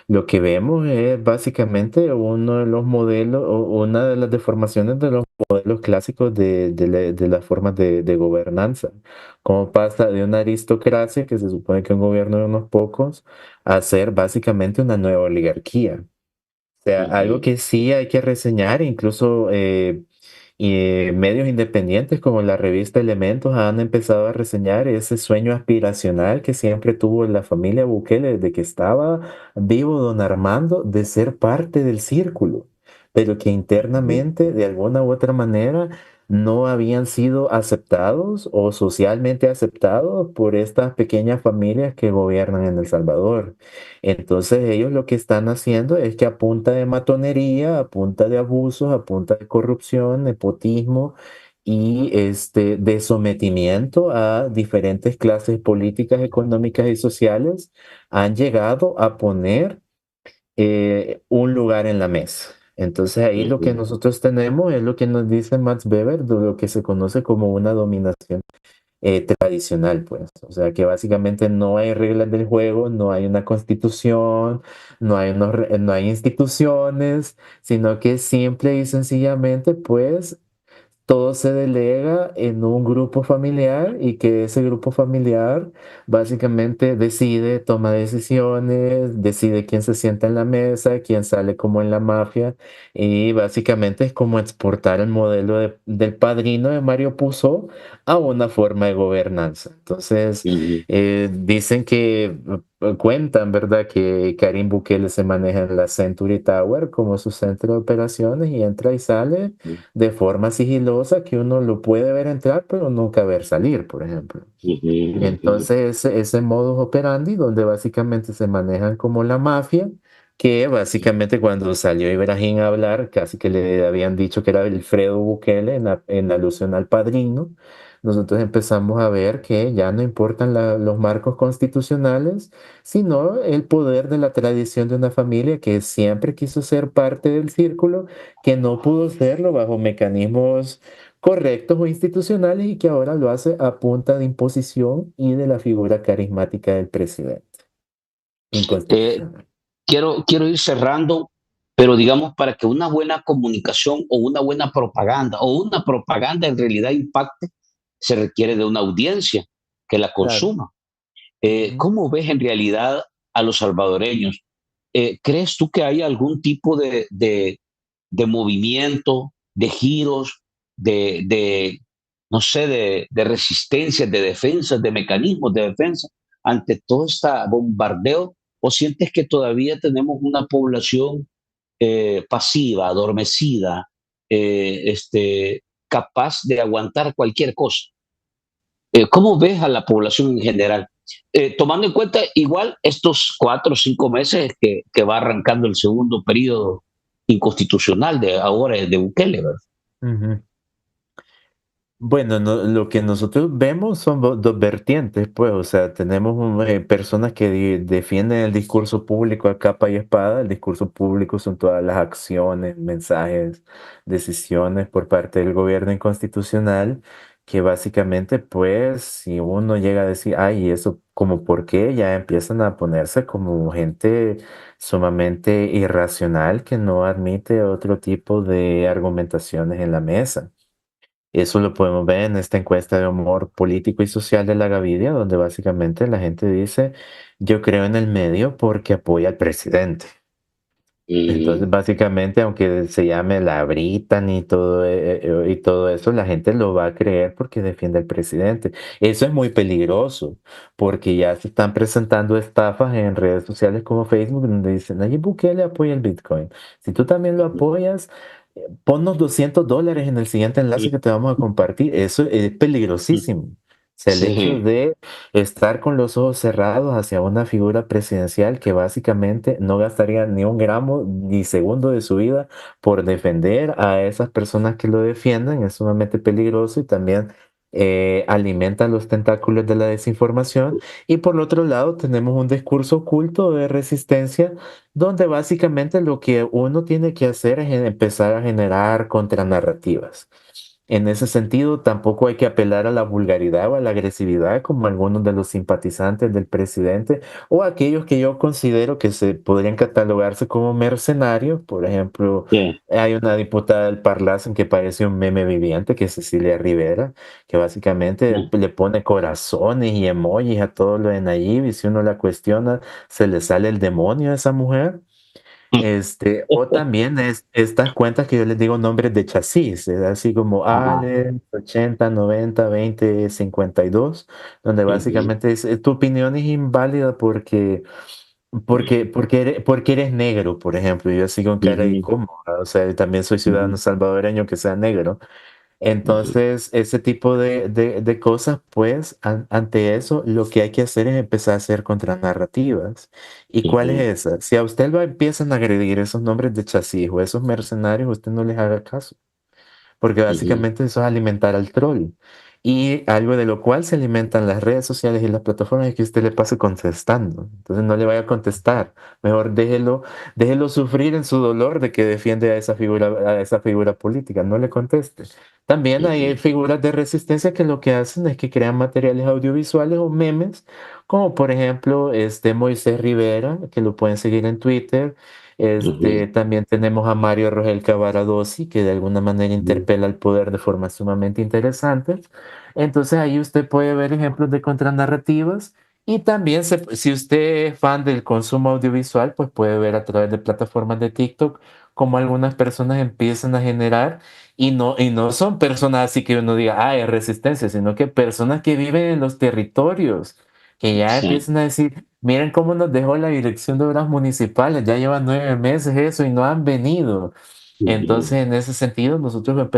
lo que vemos es básicamente uno de los modelos o una de las deformaciones de los modelos clásicos de las formas de gobernanza. Cómo pasa de una aristocracia, que se supone que es un gobierno de unos pocos, a ser básicamente una nueva oligarquía. O sea, algo Ujú, que sí hay que reseñar, incluso medios independientes como la revista Elementos han empezado a reseñar ese sueño aspiracional que siempre tuvo la familia Bukele desde que estaba vivo don Armando de ser parte del círculo, pero que ujú, internamente de alguna u otra manera no habían sido aceptados o socialmente aceptados por estas pequeñas familias que gobiernan en El Salvador. Entonces ellos lo que están haciendo es que a punta de matonería, a punta de abusos, a punta de corrupción, nepotismo y de sometimiento a diferentes clases políticas, económicas y sociales, han llegado a poner un lugar en la mesa. Entonces ahí lo que ujú, nosotros tenemos es lo que nos dice Max Weber, de lo que se conoce como una dominación tradicional, pues. O sea, que básicamente no hay reglas del juego, no hay una constitución, no hay instituciones, sino que simple y sencillamente, pues, todo se delega en un grupo familiar y que ese grupo familiar básicamente decide, toma decisiones, decide quién se sienta en la mesa, quién sale como en la mafia y básicamente es como exportar el modelo del Padrino de Mario Puzo a una forma de gobernanza. Entonces, Ujú, dicen que cuentan, ¿verdad? Que Karim Bukele se maneja en la Century Tower como su centro de operaciones y entra y sale de forma sigilosa que uno lo puede ver entrar, pero nunca ver salir, por ejemplo. ujú, ujú, Entonces, ese modus operandi, donde básicamente se manejan como la mafia, que básicamente cuando salió Ibrahim a hablar, casi que le habían dicho que era Alfredo Bukele en alusión al padrino, nosotros empezamos a ver que ya no importan los marcos constitucionales, sino el poder de la tradición de una familia que siempre quiso ser parte del círculo, que no pudo serlo bajo mecanismos correctos o institucionales y que ahora lo hace a punta de imposición y de la figura carismática del presidente. Eh, Inconstitucional. quiero ir cerrando, pero digamos, para que una buena comunicación o una buena propaganda o una propaganda en realidad impacte, se requiere de una audiencia que la Claro. consuma. Ujú. ¿Cómo ves en realidad a los salvadoreños? ¿Crees tú que hay algún tipo de movimiento, de giros, de no sé, de resistencia, de defensa, de mecanismos de defensa ante todo este bombardeo? ¿O sientes que todavía tenemos una población pasiva, adormecida, capaz de aguantar cualquier cosa? ¿Cómo ves a la población en general? Tomando en cuenta igual estos 4 o 5 meses que va arrancando el segundo periodo inconstitucional de ahora de Bukele, ¿verdad? Ujú. Bueno, lo que nosotros vemos son dos vertientes, pues, o sea, tenemos personas que defienden el discurso público a capa y espada. El discurso público son todas las acciones, mensajes, decisiones por parte del gobierno inconstitucional, que básicamente, pues, si uno llega a decir, ay, ¿y eso como por qué? Ya empiezan a ponerse como gente sumamente irracional que no admite otro tipo de argumentaciones en la mesa. Eso lo podemos ver en esta encuesta de humor político y social de la Gavidia, donde básicamente la gente dice, yo creo en el medio porque apoya al presidente. Y, Entonces, básicamente, aunque se llame la Britan y todo eso, la gente lo va a creer porque defiende al presidente. Eso es muy peligroso, porque ya se están presentando estafas en redes sociales como Facebook, donde dicen, Nayib Bukele apoya el Bitcoin. Si tú también lo apoyas, ponnos $200 en el siguiente enlace que te vamos a compartir. Eso es peligrosísimo. O sea, el hecho sí, de estar con los ojos cerrados hacia una figura presidencial que básicamente no gastaría ni un gramo ni segundo de su vida por defender a esas personas que lo defienden es sumamente peligroso y también alimenta los tentáculos de la desinformación. Y por el otro lado, tenemos un discurso oculto de resistencia donde básicamente lo que uno tiene que hacer es empezar a generar contranarrativas. En ese sentido, tampoco hay que apelar a la vulgaridad o a la agresividad como algunos de los simpatizantes del presidente o aquellos que yo considero que se podrían catalogarse como mercenarios. Por ejemplo, sí, hay una diputada del Parlacen que parece un meme viviente, que es Cecilia Rivera, que básicamente le pone corazones y emojis a todo lo de Nayib y si uno la cuestiona, se le sale el demonio a esa mujer. O también estas cuentas que yo les digo nombres de chasis, es así como ajá, Alex 80 90 20 52 donde ujú, básicamente dice, tu opinión es inválida porque eres negro, por ejemplo. Y yo así con cara de ujú, cómo, o sea, también soy ciudadano ujú, salvadoreño que sea negro. ujú, Entonces, ese tipo de cosas, pues, ante eso, lo que hay que hacer es empezar a hacer contranarrativas. ¿Y cuál es ujú, esa? Si a usted lo empiezan a agredir esos nombres de chasis o esos mercenarios, usted no les haga caso porque ujú, básicamente eso es alimentar al troll. Y algo de lo cual se alimentan las redes sociales y las plataformas es que usted le pase contestando. Entonces no le vaya a contestar. Mejor déjelo sufrir en su dolor de que defiende a esa figura política. No le conteste. También hay ujú, figuras de resistencia que lo que hacen es que crean materiales audiovisuales o memes, como por ejemplo este Moisés Rivera, que lo pueden seguir en Twitter Ujú. También tenemos a Mario Rogel Cavaradossi, que de alguna manera Ujú. interpela al poder de forma sumamente interesante. Entonces ahí usted puede ver ejemplos de contranarrativas y también si usted es fan del consumo audiovisual, pues puede ver a través de plataformas de TikTok cómo algunas personas empiezan a generar y no son personas así que uno diga, ah, es resistencia, sino que personas que viven en los territorios, que ya Sí. empiezan a decir, miren cómo nos dejó la dirección de obras municipales, ya llevan 9 meses eso y no han venido. Entonces, Ujú. en ese sentido, nosotros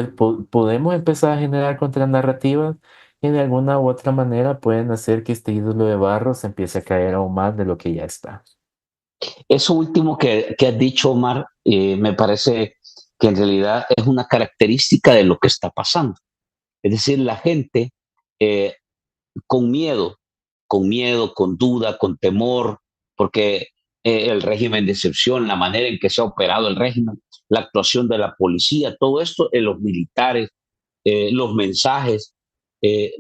podemos empezar a generar contranarrativas que de alguna u otra manera pueden hacer que este ídolo de barro se empiece a caer aún más de lo que ya está. Eso último que has dicho, Omar, me parece que en realidad es una característica de lo que está pasando. Es decir, la gente eh, con miedo, con duda, con temor, porque el régimen de excepción, la manera en que se ha operado el régimen, la actuación de la policía, todo esto, los militares, los mensajes, eh,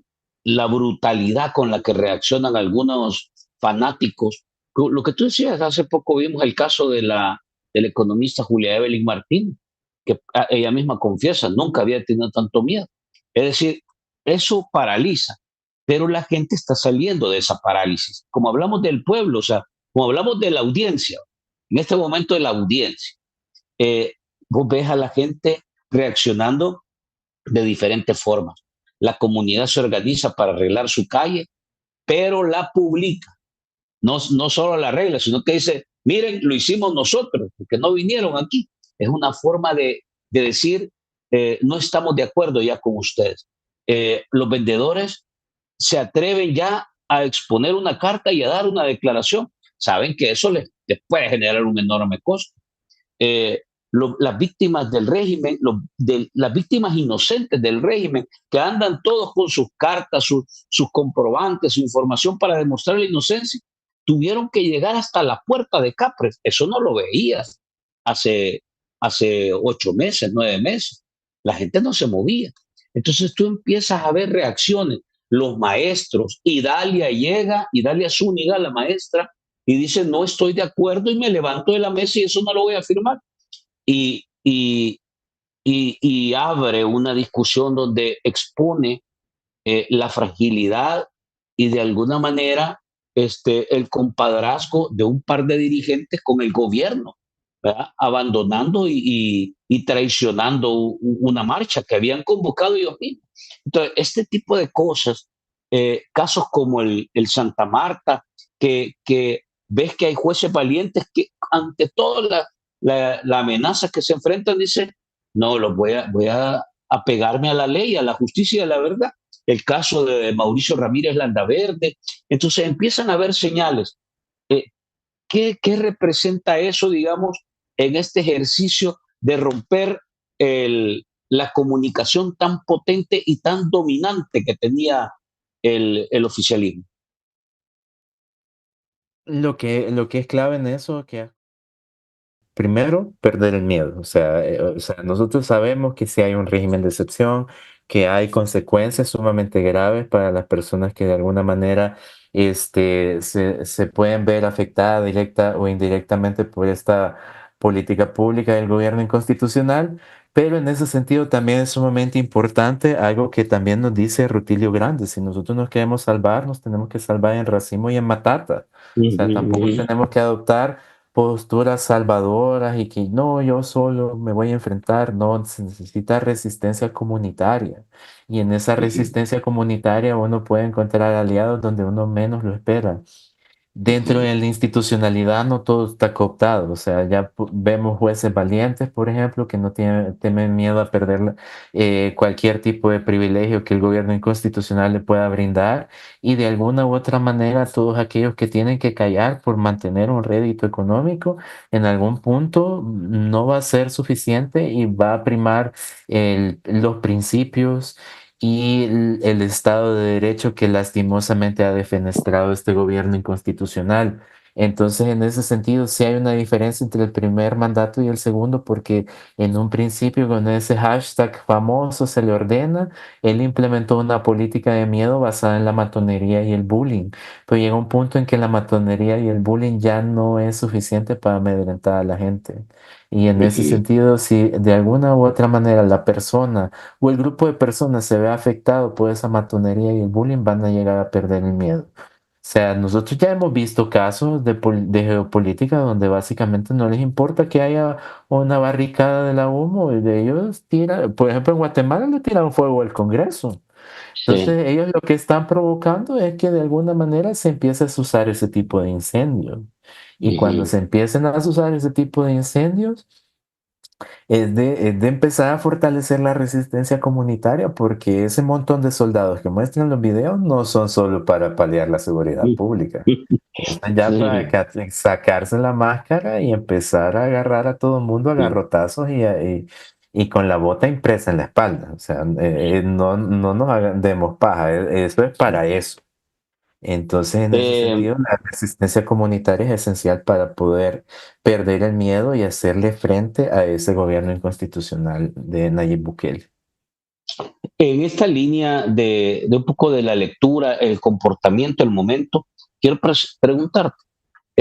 la brutalidad con la que reaccionan algunos fanáticos. Lo que tú decías, hace poco vimos el caso de la economista Julia Evelyn Martín, que ella misma confiesa, nunca había tenido tanto miedo. Es decir, eso paraliza, pero la gente está saliendo de esa parálisis. Como hablamos del pueblo, o sea, como hablamos de la audiencia, en este momento de la audiencia, eh, vos ves a la gente reaccionando de diferentes formas. La comunidad se organiza para arreglar su calle, pero la publica. No solo la arregla, sino que dice, miren, lo hicimos nosotros, porque no vinieron aquí. Es una forma de decir, no estamos de acuerdo ya con ustedes. Los vendedores se atreven ya a exponer una carta y a dar una declaración. Saben que eso les puede generar un enorme costo. eh, las víctimas del régimen, las víctimas inocentes del régimen, que andan todos con sus cartas, sus comprobantes, su información para demostrar la inocencia, tuvieron que llegar hasta la puerta de Capres. Eso no lo veías hace, hace 8 meses, 9 meses. La gente no se movía. Entonces tú empiezas a ver reacciones. Los maestros, y Dalia Zúñiga, la maestra, y dice, no estoy de acuerdo y me levanto de la mesa y eso no lo voy a firmar. Y, y, y abre una discusión donde expone la fragilidad y de alguna manera el compadrazgo de un par de dirigentes con el gobierno, ¿verdad? Abandonando y traicionando una marcha que habían convocado ellos mismos. Entonces, este tipo de cosas, casos como el Santa Marta, que ves que hay jueces valientes que ante toda la amenaza que se enfrentan, dicen, no, a pegarme a la ley, a la justicia y a la verdad. El caso de Mauricio Ramírez Landaverde. Entonces empiezan a haber señales. Eh, ¿Qué representa eso, digamos, en este ejercicio de romper la comunicación tan potente y tan dominante que tenía el oficialismo? Lo que es clave en eso, que primero, perder el miedo. O sea, nosotros sabemos que si hay un régimen de excepción, que hay consecuencias sumamente graves para las personas que de alguna manera se pueden ver afectadas directa o indirectamente por esta política pública del gobierno inconstitucional. Pero en ese sentido también es sumamente importante algo que también nos dice Rutilio Grande. Si nosotros nos queremos salvar, nos tenemos que salvar en racimo y en matata. O sea, tampoco tenemos que adoptar posturas salvadoras y que no, yo solo me voy a enfrentar, no, se necesita resistencia comunitaria. Y en esa resistencia comunitaria uno puede encontrar aliados donde uno menos lo espera. Dentro de la institucionalidad no todo está cooptado, o sea, ya vemos jueces valientes, por ejemplo, que no temen miedo a perder cualquier tipo de privilegio que el gobierno inconstitucional le pueda brindar y de alguna u otra manera todos aquellos que tienen que callar por mantener un rédito económico, en algún punto no va a ser suficiente y va a primar los principios y el Estado de Derecho que lastimosamente ha defenestrado este gobierno inconstitucional. Entonces, en ese sentido, sí hay una diferencia entre el primer mandato y el segundo, porque en un principio con ese hashtag famoso se le ordena, él implementó una política de miedo basada en la matonería y el bullying, pero llega un punto en que la matonería y el bullying ya no es suficiente para amedrentar a la gente. Y en ese Ujú. sentido, si de alguna u otra manera la persona o el grupo de personas se ve afectado por esa matonería y el bullying, van a llegar a perder el miedo. O sea, nosotros ya hemos visto casos de geopolítica donde básicamente no les importa que haya una barricada de la humo y de ellos tiran, por ejemplo, en Guatemala le tiraron fuego al Congreso. Sí, Entonces, ellos lo que están provocando es que de alguna manera se empiece a usar ese tipo de incendios. Y cuando ujú. se empiecen a usar ese tipo de incendios, es de empezar a fortalecer la resistencia comunitaria, porque ese montón de soldados que muestran los videos no son solo para paliar la seguridad pública. Están ya para Sí, sacarse la máscara y empezar a agarrar a todo el mundo a sí. garrotazos y con la bota impresa en la espalda. O sea, no nos demos paja, eso es para eso. Entonces, en ese Eh, sentido, la resistencia comunitaria es esencial para poder perder el miedo y hacerle frente a ese gobierno inconstitucional de Nayib Bukele. en esta línea de un poco de la lectura, el comportamiento, el momento, quiero preguntarte,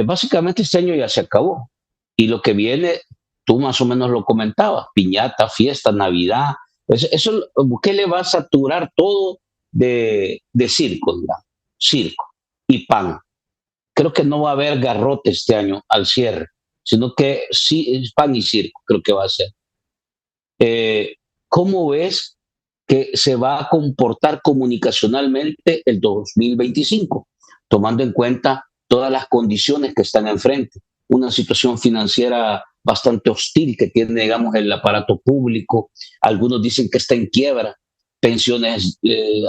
básicamente este año ya se acabó y lo que viene, tú más o menos lo comentabas, piñata, fiesta, Navidad, eso Bukele va a saturar todo de circo, digamos, circo y pan. Creo que no va a haber garrote este año al cierre, sino que sí, es pan y circo, creo que va a ser. Eh, ¿Cómo ves que se va a comportar comunicacionalmente el 2025, tomando en cuenta todas las condiciones que están enfrente? Una situación financiera bastante hostil que tiene, digamos, el aparato público. Algunos dicen que está en quiebra, pensiones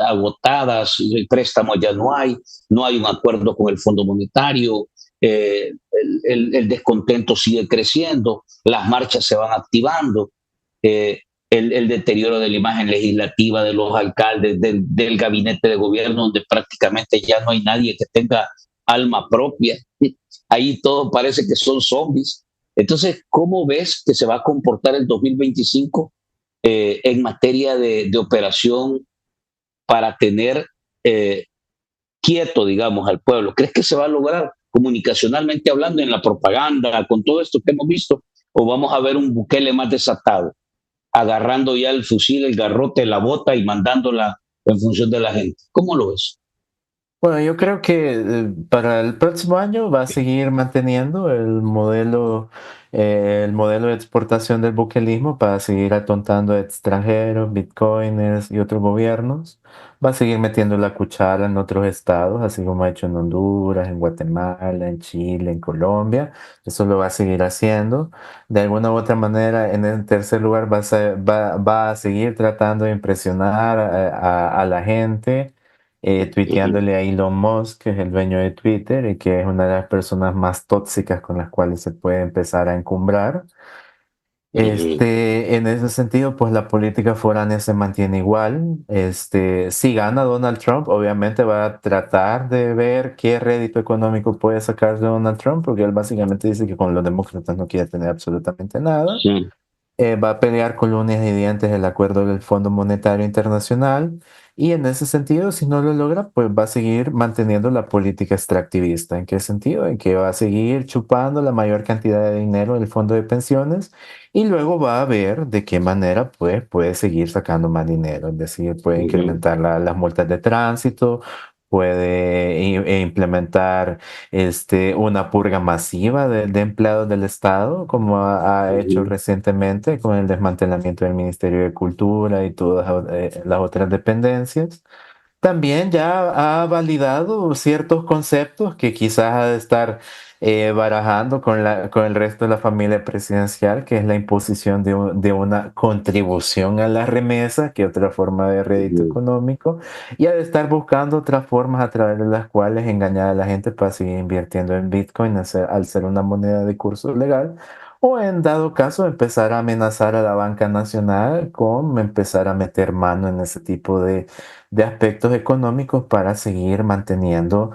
agotadas, el préstamo ya no hay un acuerdo con el Fondo Monetario, el descontento sigue creciendo, las marchas se van activando, eh, el deterioro de la imagen legislativa de los alcaldes, del gabinete de gobierno, donde prácticamente ya no hay nadie que tenga alma propia. Ahí todo parece que son zombies. Entonces, ¿cómo ves que se va a comportar el 2025 en materia de operación para tener quieto, digamos, al pueblo? ¿Crees que se va a lograr comunicacionalmente hablando, en la propaganda, con todo esto que hemos visto? ¿O vamos a ver un Bukele más desatado, agarrando ya el fusil, el garrote, la bota y mandándola en función de la gente? ¿Cómo lo ves? Bueno, yo creo que para el próximo año va a seguir manteniendo el modelo de exportación del buquelismo para seguir atontando a extranjeros, bitcoiners y otros gobiernos. Va a seguir metiendo la cuchara en otros estados, así como ha hecho en Honduras, en Guatemala, en Chile, en Colombia. Eso lo va a seguir haciendo. De alguna u otra manera, en el tercer lugar, va a seguir tratando de impresionar a la gente, Ujú, tuiteándole a Elon Musk, que es el dueño de Twitter y que es una de las personas más tóxicas con las cuales se puede empezar a encumbrar. ujú, En ese sentido, pues la política foránea se mantiene igual. Si gana Donald Trump, obviamente va a tratar de ver qué rédito económico puede sacar de Donald Trump, porque él básicamente dice que con los demócratas no quiere tener absolutamente nada. sí, Va a pelear con uñas y dientes el acuerdo del Fondo Monetario Internacional, y en ese sentido, si no lo logra, pues va a seguir manteniendo la política extractivista. ¿En qué sentido? En que va a seguir chupando la mayor cantidad de dinero del fondo de pensiones y luego va a ver de qué manera pues, puede seguir sacando más dinero. Es decir, puede ujú, incrementar las multas de tránsito, puede implementar una purga masiva de empleados del Estado, como ha hecho ujú, recientemente con el desmantelamiento del Ministerio de Cultura y todas las otras dependencias. También ya ha validado ciertos conceptos que quizás ha de estar barajando con el resto de la familia presidencial, que es la imposición de una contribución a la remesa, que es otra forma de rédito ujú, económico, y ha de estar buscando otras formas a través de las cuales engañar a la gente para seguir invirtiendo en Bitcoin al ser una moneda de curso legal. O en dado caso, empezar a amenazar a la banca nacional con empezar a meter mano en ese tipo de aspectos económicos para seguir manteniendo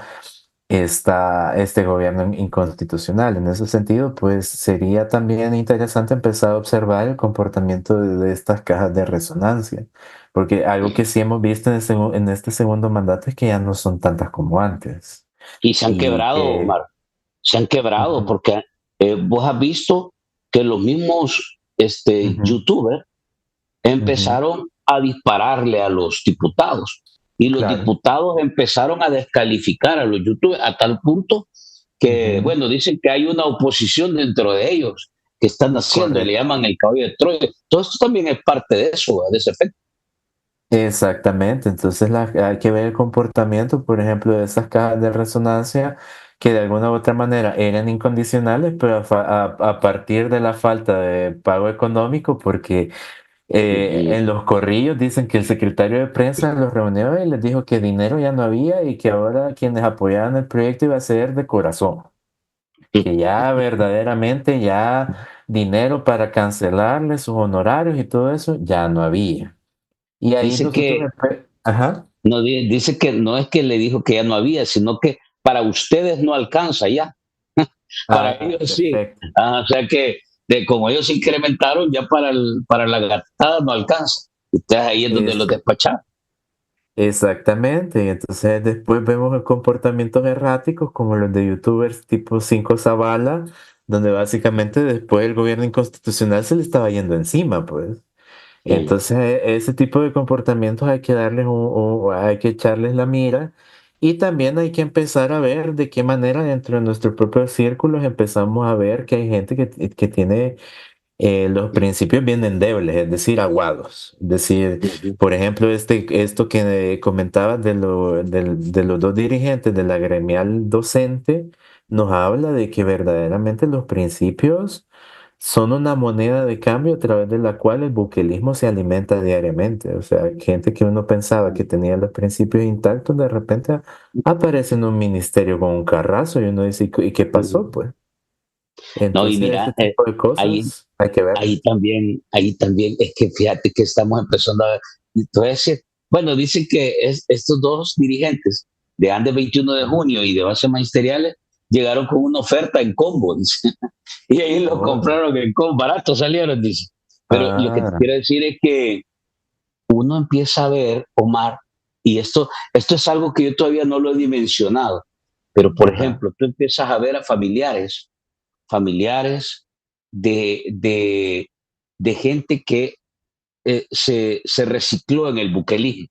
este gobierno inconstitucional. En ese sentido, pues sería también interesante empezar a observar el comportamiento de estas cajas de resonancia, porque algo que sí hemos visto en este segundo mandato es que ya no son tantas como antes. Y se han Y quebrado, que... Omar, se han quebrado Ujú, porque vos has visto que los mismos ujú, youtubers ujú, empezaron a dispararle a los diputados y los claro. diputados empezaron a descalificar a los youtubers a tal punto que, Ujú, bueno, dicen que hay una oposición dentro de ellos que están haciendo y le correcto. llaman el caballo de Troya. Todo esto también es parte de eso, de ese efecto. Exactamente, entonces hay que ver el comportamiento, por ejemplo, de esas cajas de resonancia que de alguna u otra manera eran incondicionales, pero a partir de la falta de pago económico, porque en los corrillos dicen que el secretario de prensa los reunió y les dijo que dinero ya no había y que ahora quienes apoyaban el proyecto iba a ser de corazón, que ya verdaderamente ya dinero para cancelarles sus honorarios y todo eso ya no había. Y ahí Dice nosotros, que ajá. no dice que no es que le dijo que ya no había, sino que para ustedes no alcanza ya. Para Ah, ellos sí. perfecto. O sea que como ellos se incrementaron, ya para la gatada no alcanza. Ustedes ahí es donde los Es, despacharon. exactamente. Entonces después vemos comportamientos erráticos como los de youtubers tipo 5 Zavala, donde básicamente después el gobierno inconstitucional se le estaba yendo encima, pues. Sí. Entonces ese tipo de comportamientos hay que darles hay que echarles la mira y también hay que empezar a ver de qué manera dentro de nuestros propios círculos empezamos a ver que hay gente que tiene los principios bien endebles, es decir, aguados. Es decir, Ujú, por ejemplo, esto que comentabas de los dos dirigentes de la gremial docente, nos habla de que verdaderamente los principios son una moneda de cambio a través de la cual el buquelismo se alimenta diariamente. O sea, gente que uno pensaba que tenía los principios intactos, de repente aparece en un ministerio con un carrazo y uno dice, ¿y qué pasó, ujú. pues? No, y Entonces, ese mira, tipo de ahí, cosas hay que verlas. ahí también es que fíjate que estamos empezando a ver. Te voy a decir, bueno, dicen que estos dos dirigentes de Andes 21 de junio y de base magisteriales llegaron con una oferta en combo, dice. Y ahí lo Oh, compraron en combo, barato salieron, dice. Pero lo que te ah, quiero decir es que uno empieza a ver, Omar, y esto es algo que yo todavía no lo he dimensionado, pero por ajá, ejemplo, tú empiezas a ver a familiares de, de, de gente que se recicló en el buquelismo,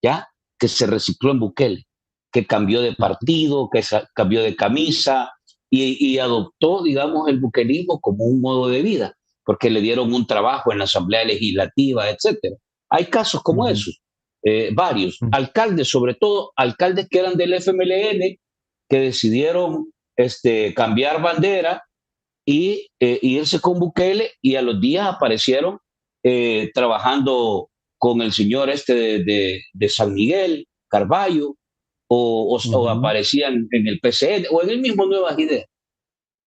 ¿ya? Que se recicló en Bukele, que cambió de partido, que cambió de camisa y adoptó, digamos, el buquelismo como un modo de vida, porque le dieron un trabajo en la Asamblea Legislativa, etcétera. Hay casos como ujú, esos, varios. ujú, Alcaldes, sobre todo, alcaldes que eran del FMLN, que decidieron cambiar bandera y irse con Bukele y a los días aparecieron trabajando con el señor de San Miguel, Carballo, o ujú. aparecían en el PCN o en el mismo Nuevas Ideas.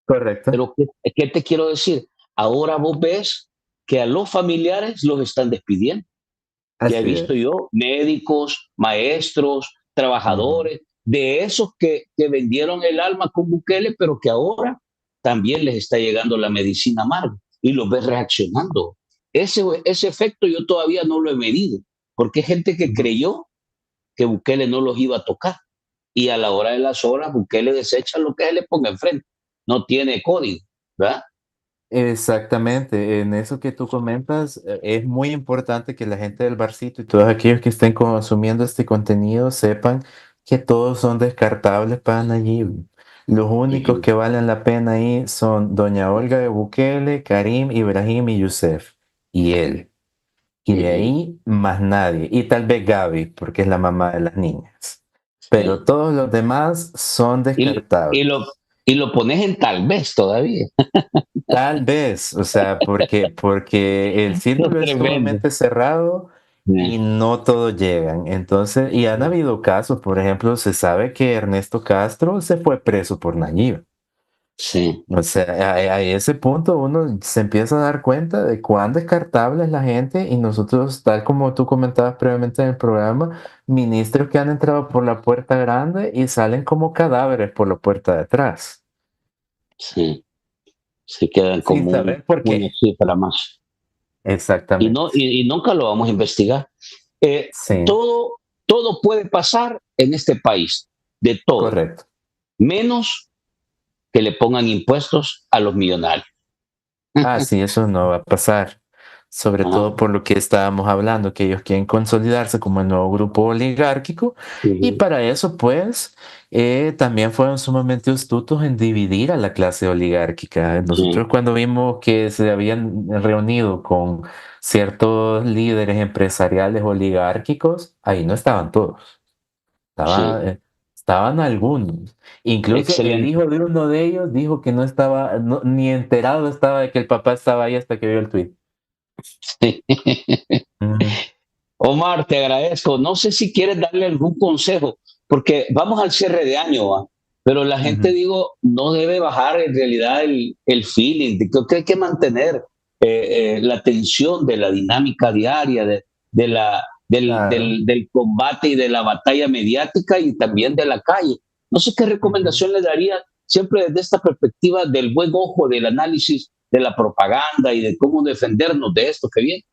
Correcto. Pero ¿qué te quiero decir? Ahora vos ves que a los familiares los están despidiendo. Ya he Así visto es. yo médicos, maestros, Ujú, trabajadores, de esos que vendieron el alma con Bukele, pero que ahora también les está llegando la medicina amarga y los ves reaccionando. Ese efecto yo todavía no lo he medido, porque hay gente que ujú. creyó que Bukele no los iba a tocar y a la hora de las horas Bukele desecha lo que se le ponga enfrente. No tiene código, ¿verdad? Exactamente, en eso que tú comentas, es muy importante que la gente del barcito y todos aquellos que estén consumiendo este contenido sepan que todos son descartables para Nayib. Los únicos Ujú, que valen la pena ahí son Doña Olga de Bukele, Karim, Ibrahim y Youssef, y él. Y de ujú. ahí más nadie. Y tal vez Gaby, porque es la mamá de las niñas. Pero Sí. todos los demás son Y, y, descartables. lo, y lo pones en tal vez todavía. Tal vez, o sea, porque el Es círculo es tremendo. sumamente cerrado y no todos llegan. Entonces, y han habido casos, por ejemplo, se sabe que Ernesto Castro se fue preso por Nayib. sí, O sea, a ese punto uno se empieza a dar cuenta de cuán descartable es la gente y nosotros, tal como tú comentabas previamente en el programa, ministros que han entrado por la puerta grande y salen como cadáveres por la puerta de atrás, sí, se quedan sin como saber por una qué. cifra más. Y, no, Exactamente. y nunca lo vamos a investigar. Eh, Sí, todo, todo puede pasar en este país, de todo, correcto. menos que le pongan impuestos a los millonarios. Ah, sí, eso no va a pasar. Sobre todo Ajá. por lo que estábamos hablando, que ellos quieren consolidarse como el nuevo grupo oligárquico y Ujú. para eso, pues, también fueron sumamente astutos en dividir a la clase oligárquica. Nosotros Sí, cuando vimos que se habían reunido con ciertos líderes empresariales oligárquicos, ahí no estaban todos. sí, Estaban algunos. Incluso el excelente. hijo de uno de ellos dijo que no estaba, ni enterado estaba de que el papá estaba ahí hasta que vio el tweet. Ujú, Omar, te agradezco. No sé si quieres darle algún consejo, porque vamos al cierre de año, ¿va? Pero la gente, ujú. digo, no debe bajar en realidad el feeling. Creo que hay que mantener la tensión de la dinámica diaria, Claro. del combate y de la batalla mediática y también de la calle. No sé qué Ujú. recomendación le daría siempre desde esta perspectiva del buen ojo, del análisis de la propaganda y de cómo defendernos de esto que viene.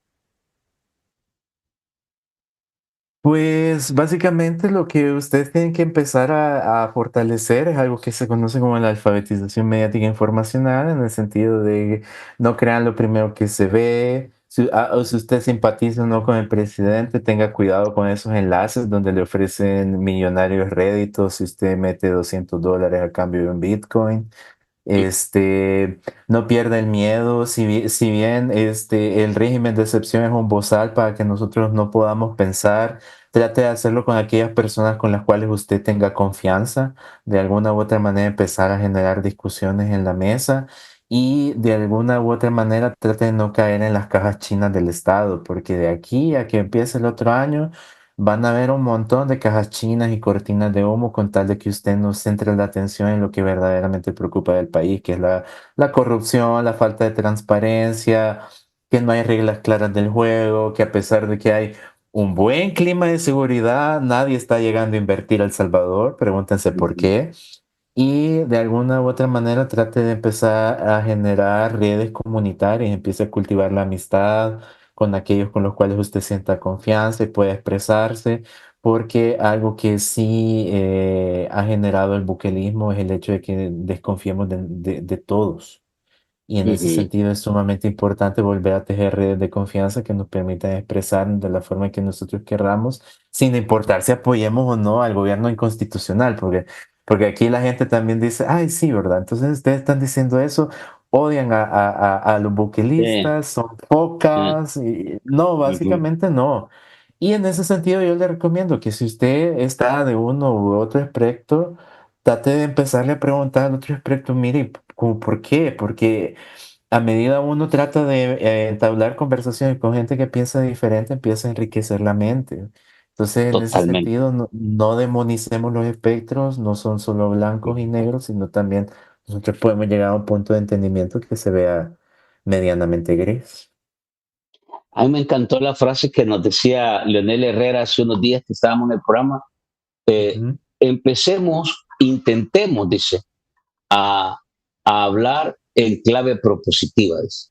Pues básicamente lo que ustedes tienen que empezar a fortalecer es algo que se conoce como la alfabetización mediática informacional, en el sentido de no crean lo primero que se ve. O si usted simpatiza o no con el presidente, tenga cuidado con esos enlaces donde le ofrecen millonarios réditos si usted mete $200 a cambio de un Bitcoin. No pierda el miedo, si bien el régimen de excepción es un bozal para que nosotros no podamos pensar, trate de hacerlo con aquellas personas con las cuales usted tenga confianza, de alguna u otra manera empezar a generar discusiones en la mesa y de alguna u otra manera trate de no caer en las cajas chinas del Estado, porque de aquí a que empiece el otro año van a haber un montón de cajas chinas y cortinas de humo con tal de que usted no centre la atención en lo que verdaderamente preocupa del país, que es la corrupción, la falta de transparencia, que no hay reglas claras del juego, que a pesar de que hay un buen clima de seguridad, nadie está llegando a invertir a El Salvador, pregúntense por qué. Y de alguna u otra manera trate de empezar a generar redes comunitarias, empiece a cultivar la amistad con aquellos con los cuales usted sienta confianza y pueda expresarse, porque algo que sí ha generado el buquelismo es el hecho de que desconfiemos de todos. Y en ese Ujú. sentido es sumamente importante volver a tejer redes de confianza que nos permitan expresarnos de la forma que nosotros querramos, sin importar si apoyemos o no al gobierno inconstitucional, porque aquí la gente también dice, ay, sí, ¿verdad? Entonces ustedes están diciendo eso, odian a los Sí, buquelistas, son sí. pocas, y no, Ujú. básicamente no. Y en ese sentido yo le recomiendo que si usted está de uno u otro espectro, trate de empezarle a preguntar al otro espectro, mire, ¿por qué? Porque a medida uno trata de entablar conversaciones con gente que piensa diferente, empieza a enriquecer la mente. Entonces, en ese Totalmente. sentido, no demonicemos los espectros, no son solo blancos y negros, sino también nosotros podemos llegar a un punto de entendimiento que se vea medianamente gris. A mí me encantó la frase que nos decía Leonel Herrera hace unos días que estábamos en el programa. Ujú. Empecemos, intentemos, dice, a, a hablar en clave propositiva. Dice.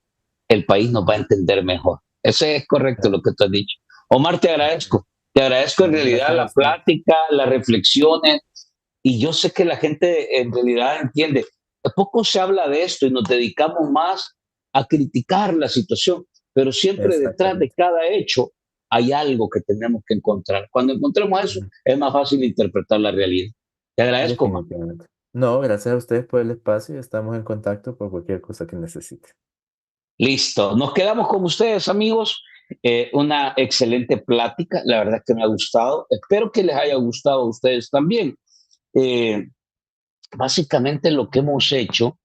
El país nos va a entender mejor. Eso es correcto lo que tú has dicho. Omar, te Así es. agradezco. Te agradezco en No, realidad gracias a la usted. plática, las reflexiones, y yo sé que la gente en realidad entiende. Poco se habla de esto y nos dedicamos más a criticar la situación, pero siempre detrás de Exactamente. cada hecho hay algo que tenemos que encontrar. Cuando encontremos eso, Ujú. es más fácil interpretar la realidad. Te agradezco, Omar. Definitivamente. No, gracias a ustedes por el espacio y estamos en contacto por cualquier cosa que necesite. Listo. Nos quedamos con ustedes, amigos. Una excelente plática. La verdad que me ha gustado. Espero que les haya gustado a ustedes también. Eh, Básicamente lo que hemos hecho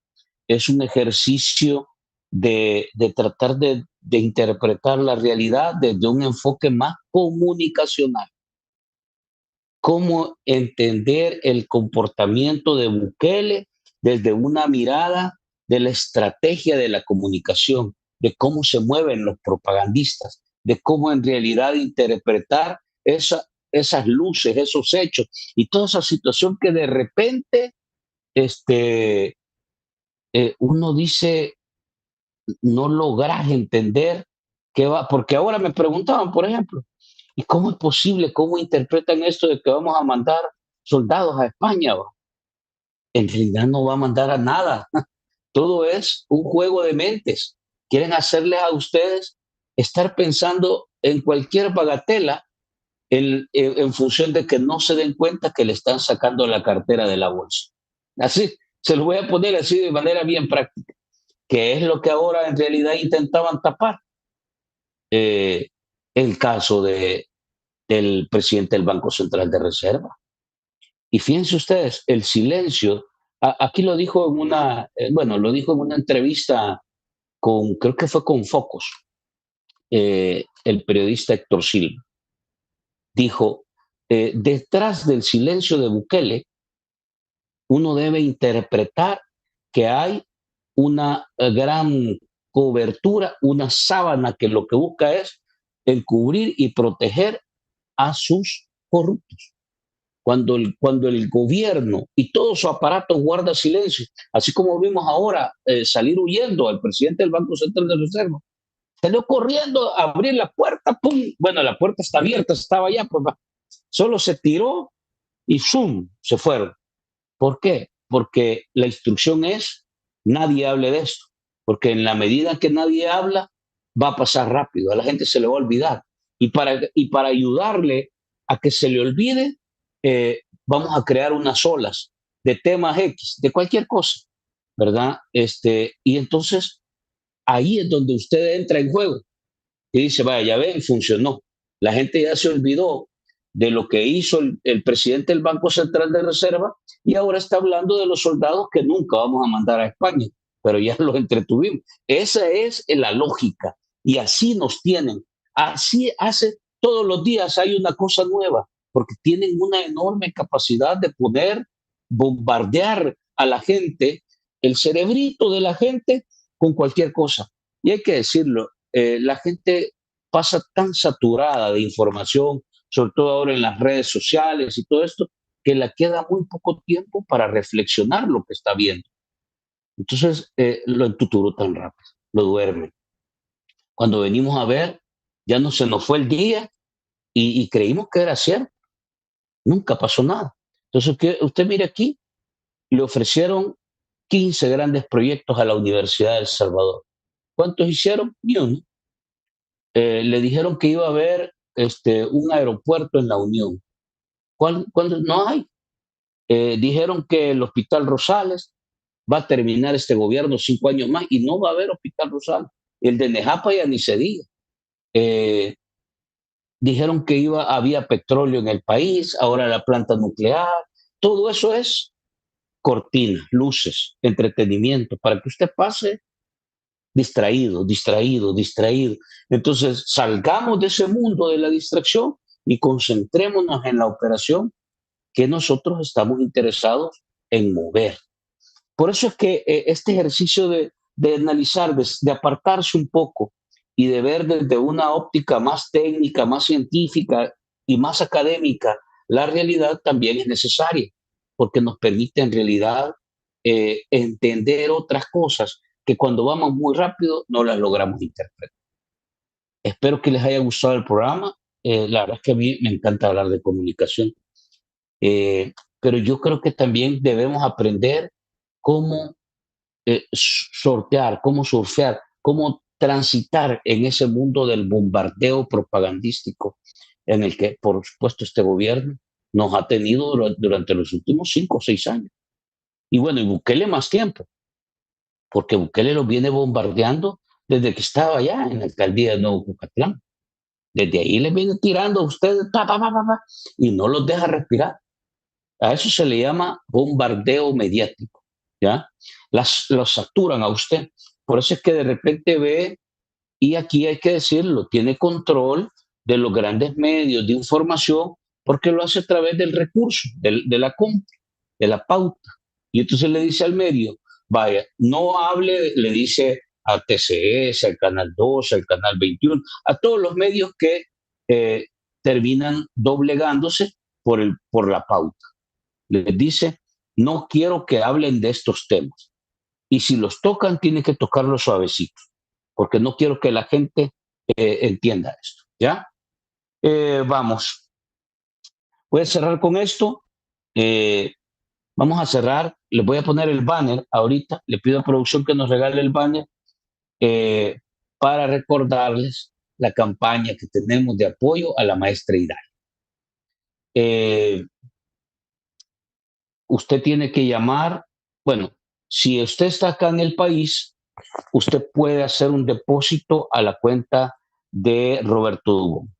es un ejercicio de tratar de interpretar la realidad desde un enfoque más comunicacional. Cómo entender el comportamiento de Bukele desde una mirada de la estrategia de la comunicación, de cómo se mueven los propagandistas, de cómo en realidad interpretar esas luces, esos hechos y toda esa situación que de repente este, uno dice, no logras entender qué va, porque ahora me preguntaban, por ejemplo, ¿y cómo es posible, cómo interpretan esto de que vamos a mandar soldados a España? ¿Va? En realidad no va a mandar a nada. Todo es un juego de mentes. Quieren hacerles a ustedes estar pensando en cualquier bagatela en función de que no se den cuenta que le están sacando la cartera de la bolsa. Así, se los voy a poner así de manera bien práctica, que es lo que ahora en realidad intentaban tapar. Eh, el caso del presidente del Banco Central de Reserva. Y fíjense ustedes, el silencio, aquí lo dijo en bueno, lo dijo en una entrevista creo que fue con Focus, el periodista Héctor Silva. Dijo, detrás del silencio de Bukele, uno debe interpretar que hay una gran cobertura, una sábana que lo que busca es encubrir y proteger a sus corruptos. Cuando el gobierno y todo su aparato guarda silencio, así como vimos ahora salir huyendo al presidente del Banco Central de Reserva, salió corriendo a abrir la puerta, ¡pum! Bueno, la puerta está abierta, estaba allá, pues solo se tiró y ¡zum! Se fueron. ¿Por qué? Porque la instrucción es, nadie hable de esto, porque en la medida que nadie habla, va a pasar rápido, a la gente se le va a olvidar. Y para ayudarle a que se le olvide, vamos a crear unas olas de temas X, de cualquier cosa, ¿verdad? Y entonces ahí es donde usted entra en juego y dice, vaya, ya ven, funcionó. La gente ya se olvidó de lo que hizo el presidente del Banco Central de Reserva y ahora está hablando de los soldados que nunca vamos a mandar a España, pero ya los entretuvimos. Esa es la lógica y así nos tienen. Así hace todos los días hay una cosa nueva, porque tienen una enorme capacidad de poder bombardear a la gente, el cerebrito de la gente con cualquier cosa. Y hay que decirlo, la gente pasa tan saturada de información, sobre todo ahora en las redes sociales y todo esto, que le queda muy poco tiempo para reflexionar lo que está viendo. Entonces lo entuturo tan rápido, lo duerme. Cuando venimos a ver, ya no se nos fue el día y creímos que era cierto. Nunca pasó nada. Entonces, usted mire aquí, le ofrecieron 15 grandes proyectos a la Universidad de El Salvador. ¿Cuántos hicieron? Ni uno. Le dijeron que iba a haber un aeropuerto en la Unión. ¿Cuándo? No hay. Dijeron que el Hospital Rosales va a terminar este gobierno 5 años más y no va a haber Hospital Rosales. El de Nejapa ya ni se diga. Dijeron que había petróleo en el país, ahora la planta nuclear. Todo eso es cortina, luces, entretenimiento, para que usted pase distraído, distraído, distraído. Entonces, salgamos de ese mundo de la distracción y concentrémonos en la operación que nosotros estamos interesados en mover. Por eso es que este ejercicio de analizar, de apartarse un poco y de ver desde una óptica más técnica, más científica y más académica la realidad también es necesaria, porque nos permite en realidad entender otras cosas que cuando vamos muy rápido no las logramos interpretar. Espero que les haya gustado el programa. La verdad es que a mí me encanta hablar de comunicación, pero yo creo que también debemos aprender cómo sortear, cómo surfear, cómo transitar en ese mundo del bombardeo propagandístico en el que, por supuesto, este gobierno nos ha tenido durante los últimos 5 o 6 años. Y bueno, y Bukele más tiempo, porque Bukele lo viene bombardeando desde que estaba allá en la alcaldía de Nuevo Cucatlán. Desde ahí le viene tirando a ustedes y no los deja respirar. A eso se le llama bombardeo mediático, ¿ya? Los saturan a usted. Por eso es que de repente ve, y aquí hay que decirlo, tiene control de los grandes medios de información porque lo hace a través del recurso, de la compra, de la pauta. Y entonces le dice al medio, vaya, no hable, le dice a TCS, al Canal 2, al Canal 21, a todos los medios que eh, terminan doblegándose por la pauta. Les dice, no quiero que hablen de estos temas. Y si los tocan, tienen que tocarlos suavecito, porque no quiero que la gente entienda esto. ¿Ya? Vamos. Voy a cerrar con esto. Eh, Vamos a cerrar. Les voy a poner el banner ahorita. Le pido a producción que nos regale el banner eh, para recordarles la campaña que tenemos de apoyo a la maestra Idalia. Usted tiene que llamar. Bueno, si usted está acá en el país, usted puede hacer un depósito a la cuenta de Roberto Dubón.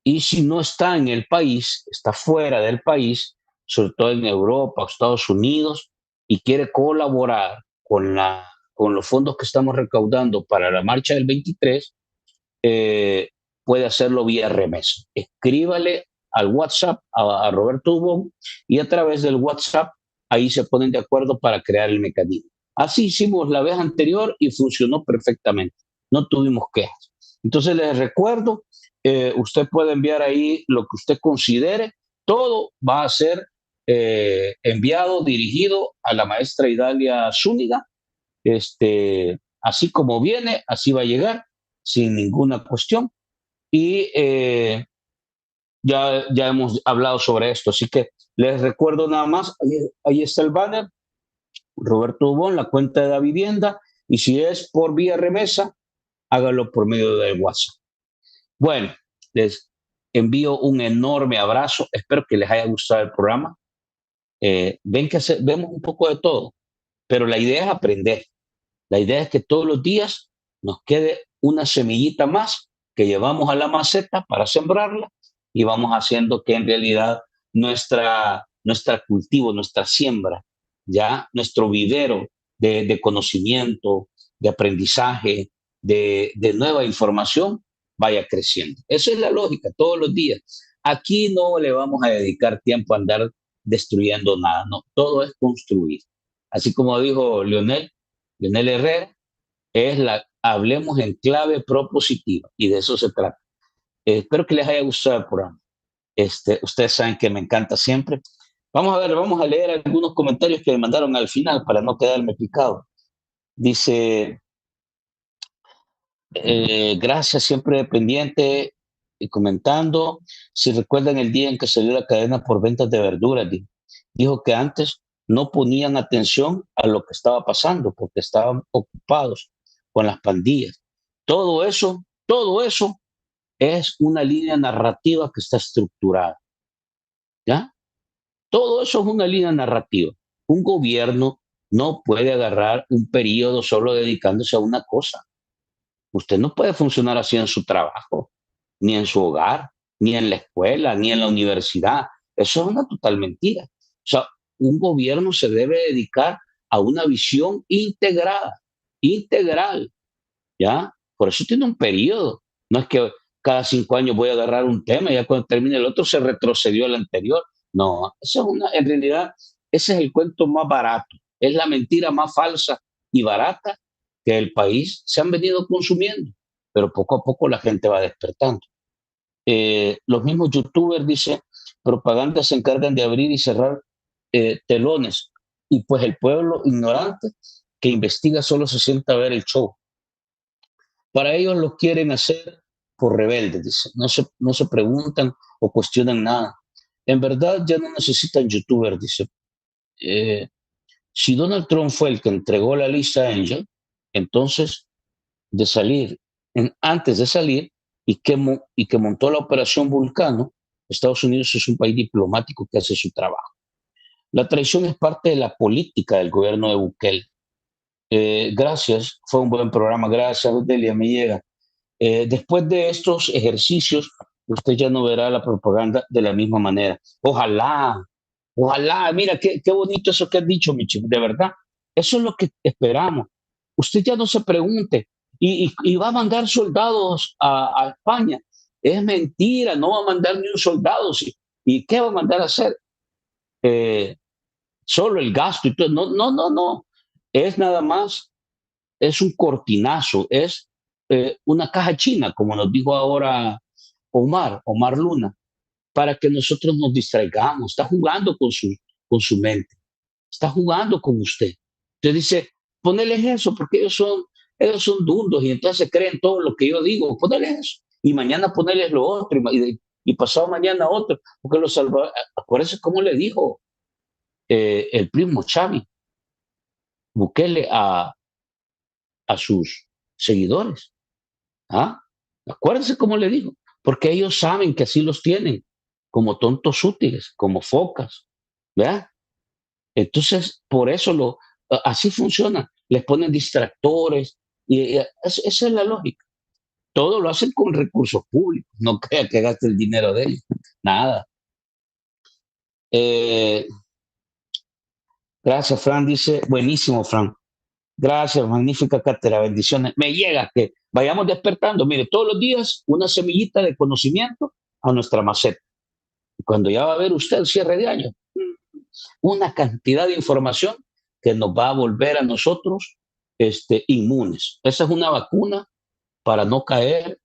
Y si no está en el país, está fuera del país, sobre todo en Europa o Estados Unidos, y quiere colaborar con los fondos que estamos recaudando para la marcha del 23, puede hacerlo vía remesa. Escríbale al WhatsApp a Roberto Dubón y a través del WhatsApp ahí se ponen de acuerdo para crear el mecanismo. Así hicimos la vez anterior y funcionó perfectamente. No tuvimos quejas. Entonces les recuerdo, usted puede enviar ahí lo que usted considere. Todo va a ser enviado, dirigido a la maestra Idalia Zúñiga. Así como viene, así va a llegar, sin ninguna cuestión. Y ya hemos hablado sobre esto. Así que les recuerdo nada más, ahí está el banner, Roberto Dubón, la cuenta de la vivienda. Y si es por vía remesa, hágalo por medio del WhatsApp. Bueno, les envío un enorme abrazo. Espero que les haya gustado el programa. Ven que vemos un poco de todo, pero la idea es aprender. La idea es que todos los días nos quede una semillita más que llevamos a la maceta para sembrarla y vamos haciendo que en realidad nuestra cultivo, nuestra siembra, ya nuestro vivero de conocimiento, de aprendizaje, de nueva información vaya creciendo. Esa es la lógica, todos los días. Aquí no le vamos a dedicar tiempo a andar destruyendo nada, no, todo es construir. Así como dijo Leonel Herrera, hablemos en clave propositiva y de eso se trata. Espero que les haya gustado el programa. Ustedes saben que me encanta siempre. Vamos a ver, vamos a leer algunos comentarios que me mandaron al final para no quedarme picado. Dice, gracias, siempre pendiente y comentando. Si recuerdan el día en que salió la cadena por ventas de verduras, dijo que antes no ponían atención a lo que estaba pasando porque estaban ocupados con las pandillas. Todo eso es una línea narrativa que está estructurada. ¿Ya? Todo eso es una línea narrativa. Un gobierno no puede agarrar un periodo solo dedicándose a una cosa. Usted no puede funcionar así en su trabajo, ni en su hogar, ni en la escuela, ni en la universidad. Eso es una total mentira. O sea, un gobierno se debe dedicar a una visión integrada, integral, ¿ya? Por eso tiene un periodo. No es que cada 5 años voy a agarrar un tema y ya cuando termine el otro se retrocedió al anterior. No, eso es en realidad, ese es el cuento más barato. Es la mentira más falsa y barata que el país se han venido consumiendo, pero poco a poco la gente va despertando. Los mismos youtubers dicen, propaganda se encargan de abrir y cerrar telones y pues el pueblo ignorante que investiga solo se sienta a ver el show. Para ellos lo quieren hacer por rebeldes, dice. No se preguntan o cuestionan nada. En verdad ya no necesitan youtubers, dice. Si Donald Trump fue el que entregó la lista a Angel, entonces antes de salir y que montó la operación Vulcano, Estados Unidos es un país diplomático que hace su trabajo. La traición es parte de la política del gobierno de Bukele. Gracias, fue un buen programa. Gracias, Delia, me llega. Después de estos ejercicios, usted ya no verá la propaganda de la misma manera. Ojalá, mira, qué bonito eso que has dicho, Michi, de verdad. Eso es lo que esperamos. Usted ya no se pregunte, y va a mandar soldados a España. Es mentira, no va a mandar ni un soldado. ¿Sí? ¿Y qué va a mandar a hacer? solo el gasto y todo. No, no, no, no. Es nada más, es un cortinazo, es una caja china, como nos dijo ahora Omar Luna, para que nosotros nos distraigamos. Está jugando con su mente, está jugando con usted. Usted dice, ponerles eso, porque ellos son dundos y entonces creen todo lo que yo digo, ponerles eso. Y mañana ponerles lo otro y pasado mañana otro, porque los salvadores, acuérdense cómo le dijo el primo Xavi Bukele a sus seguidores. ¿Ah? Acuérdense cómo le digo, porque ellos saben que así los tienen, como tontos útiles, como focas, ¿verdad? Entonces, por eso así funciona. Les ponen distractores y esa es la lógica. Todo lo hacen con recursos públicos. No crea que gaste el dinero de ellos. Nada. Eh, gracias, Fran. Dice, buenísimo, Fran. Gracias, magnífica cátedra. Bendiciones. Me llega que vayamos despertando. Mire, todos los días una semillita de conocimiento a nuestra maceta. Y cuando ya va a ver usted el cierre de año, una cantidad de información que nos va a volver a nosotros inmunes. Esa es una vacuna para no caer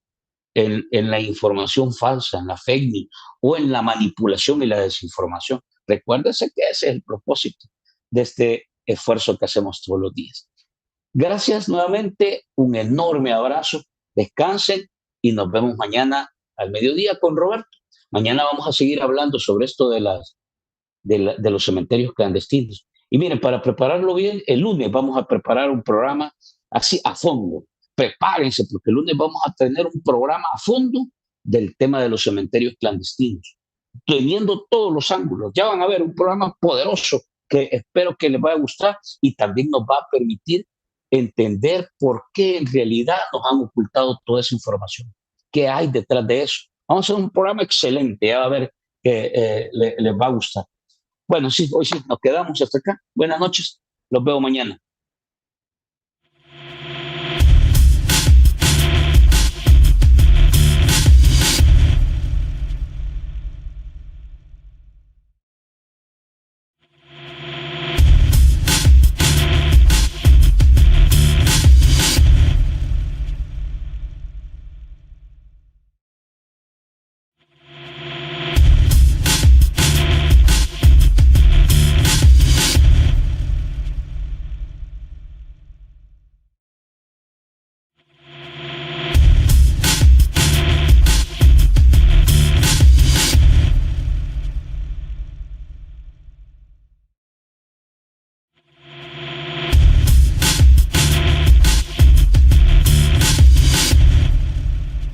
en la información falsa, en la fake news o en la manipulación y la desinformación. Recuérdese que ese es el propósito de este esfuerzo que hacemos todos los días. Gracias nuevamente, un enorme abrazo, descansen y nos vemos mañana al mediodía con Roberto. Mañana vamos a seguir hablando sobre esto de los cementerios clandestinos. Y miren, para prepararlo bien, el lunes vamos a preparar un programa así a fondo. Prepárense, porque el lunes vamos a tener un programa a fondo del tema de los cementerios clandestinos, teniendo todos los ángulos. Ya van a ver un programa poderoso que espero que les vaya a gustar y también nos va a permitir entender por qué en realidad nos han ocultado toda esa información. ¿Qué hay detrás de eso? Vamos a hacer un programa excelente, ya va a ver que les va a gustar. Bueno, sí, hoy sí, nos quedamos hasta acá. Buenas noches, los veo mañana.